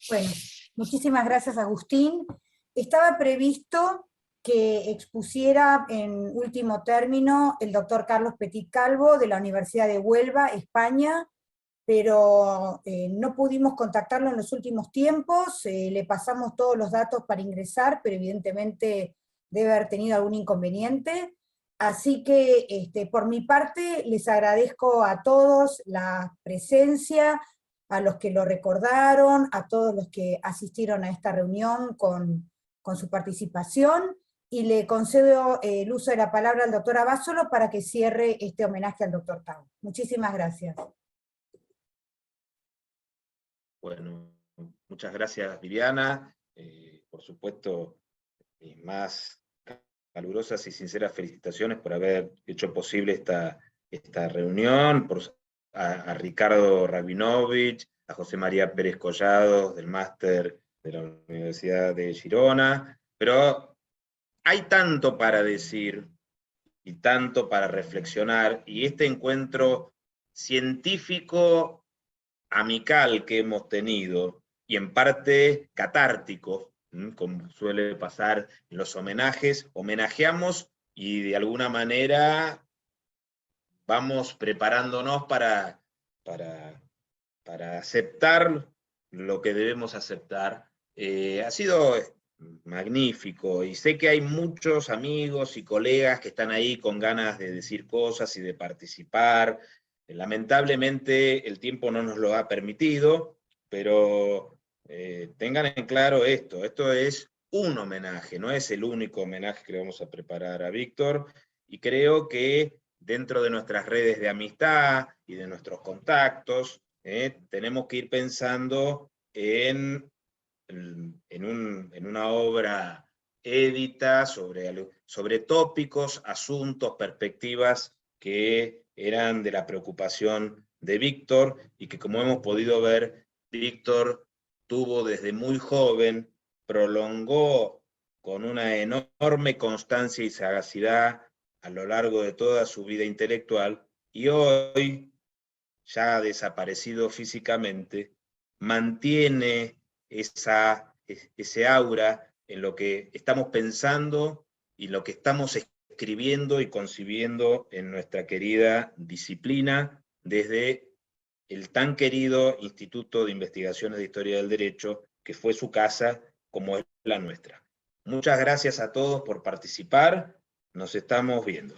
Bueno, muchísimas gracias, Agustín. Estaba previsto que expusiera en último término el doctor Carlos Petit Calvo de la Universidad de Huelva, España, pero no pudimos contactarlo en los últimos tiempos, le pasamos todos los datos para ingresar, pero evidentemente debe haber tenido algún inconveniente. Así que por mi parte les agradezco a todos la presencia, a los que lo recordaron, a todos los que asistieron a esta reunión con su participación, y le concedo el uso de la palabra al doctor Abasolo para que cierre este homenaje al doctor Tau. Muchísimas gracias. Bueno, muchas gracias, Viviana. Por supuesto, mis más calurosas y sinceras felicitaciones por haber hecho posible esta reunión, a Ricardo Rabinovich, a José María Pérez Collado, del máster de la Universidad de Girona, pero hay tanto para decir y tanto para reflexionar, y este encuentro científico amical que hemos tenido, y en parte catártico, como suele pasar en los homenajes, homenajeamos y de alguna manera vamos preparándonos para aceptar lo que debemos aceptar. Ha sido magnífico, y sé que hay muchos amigos y colegas que están ahí con ganas de decir cosas y de participar. Lamentablemente el tiempo no nos lo ha permitido, pero tengan en claro esto es un homenaje, no es el único homenaje que le vamos a preparar a Víctor, y creo que dentro de nuestras redes de amistad y de nuestros contactos, tenemos que ir pensando en una obra édita sobre tópicos, asuntos, perspectivas que eran de la preocupación de Víctor, y que, como hemos podido ver, Víctor tuvo desde muy joven, prolongó con una enorme constancia y sagacidad a lo largo de toda su vida intelectual, y hoy, ya desaparecido físicamente, mantiene ese aura en lo que estamos pensando y lo que estamos escribiendo y concibiendo en nuestra querida disciplina, desde el tan querido Instituto de Investigaciones de Historia del Derecho, que fue su casa, como es la nuestra. Muchas gracias a todos por participar. Nos estamos viendo.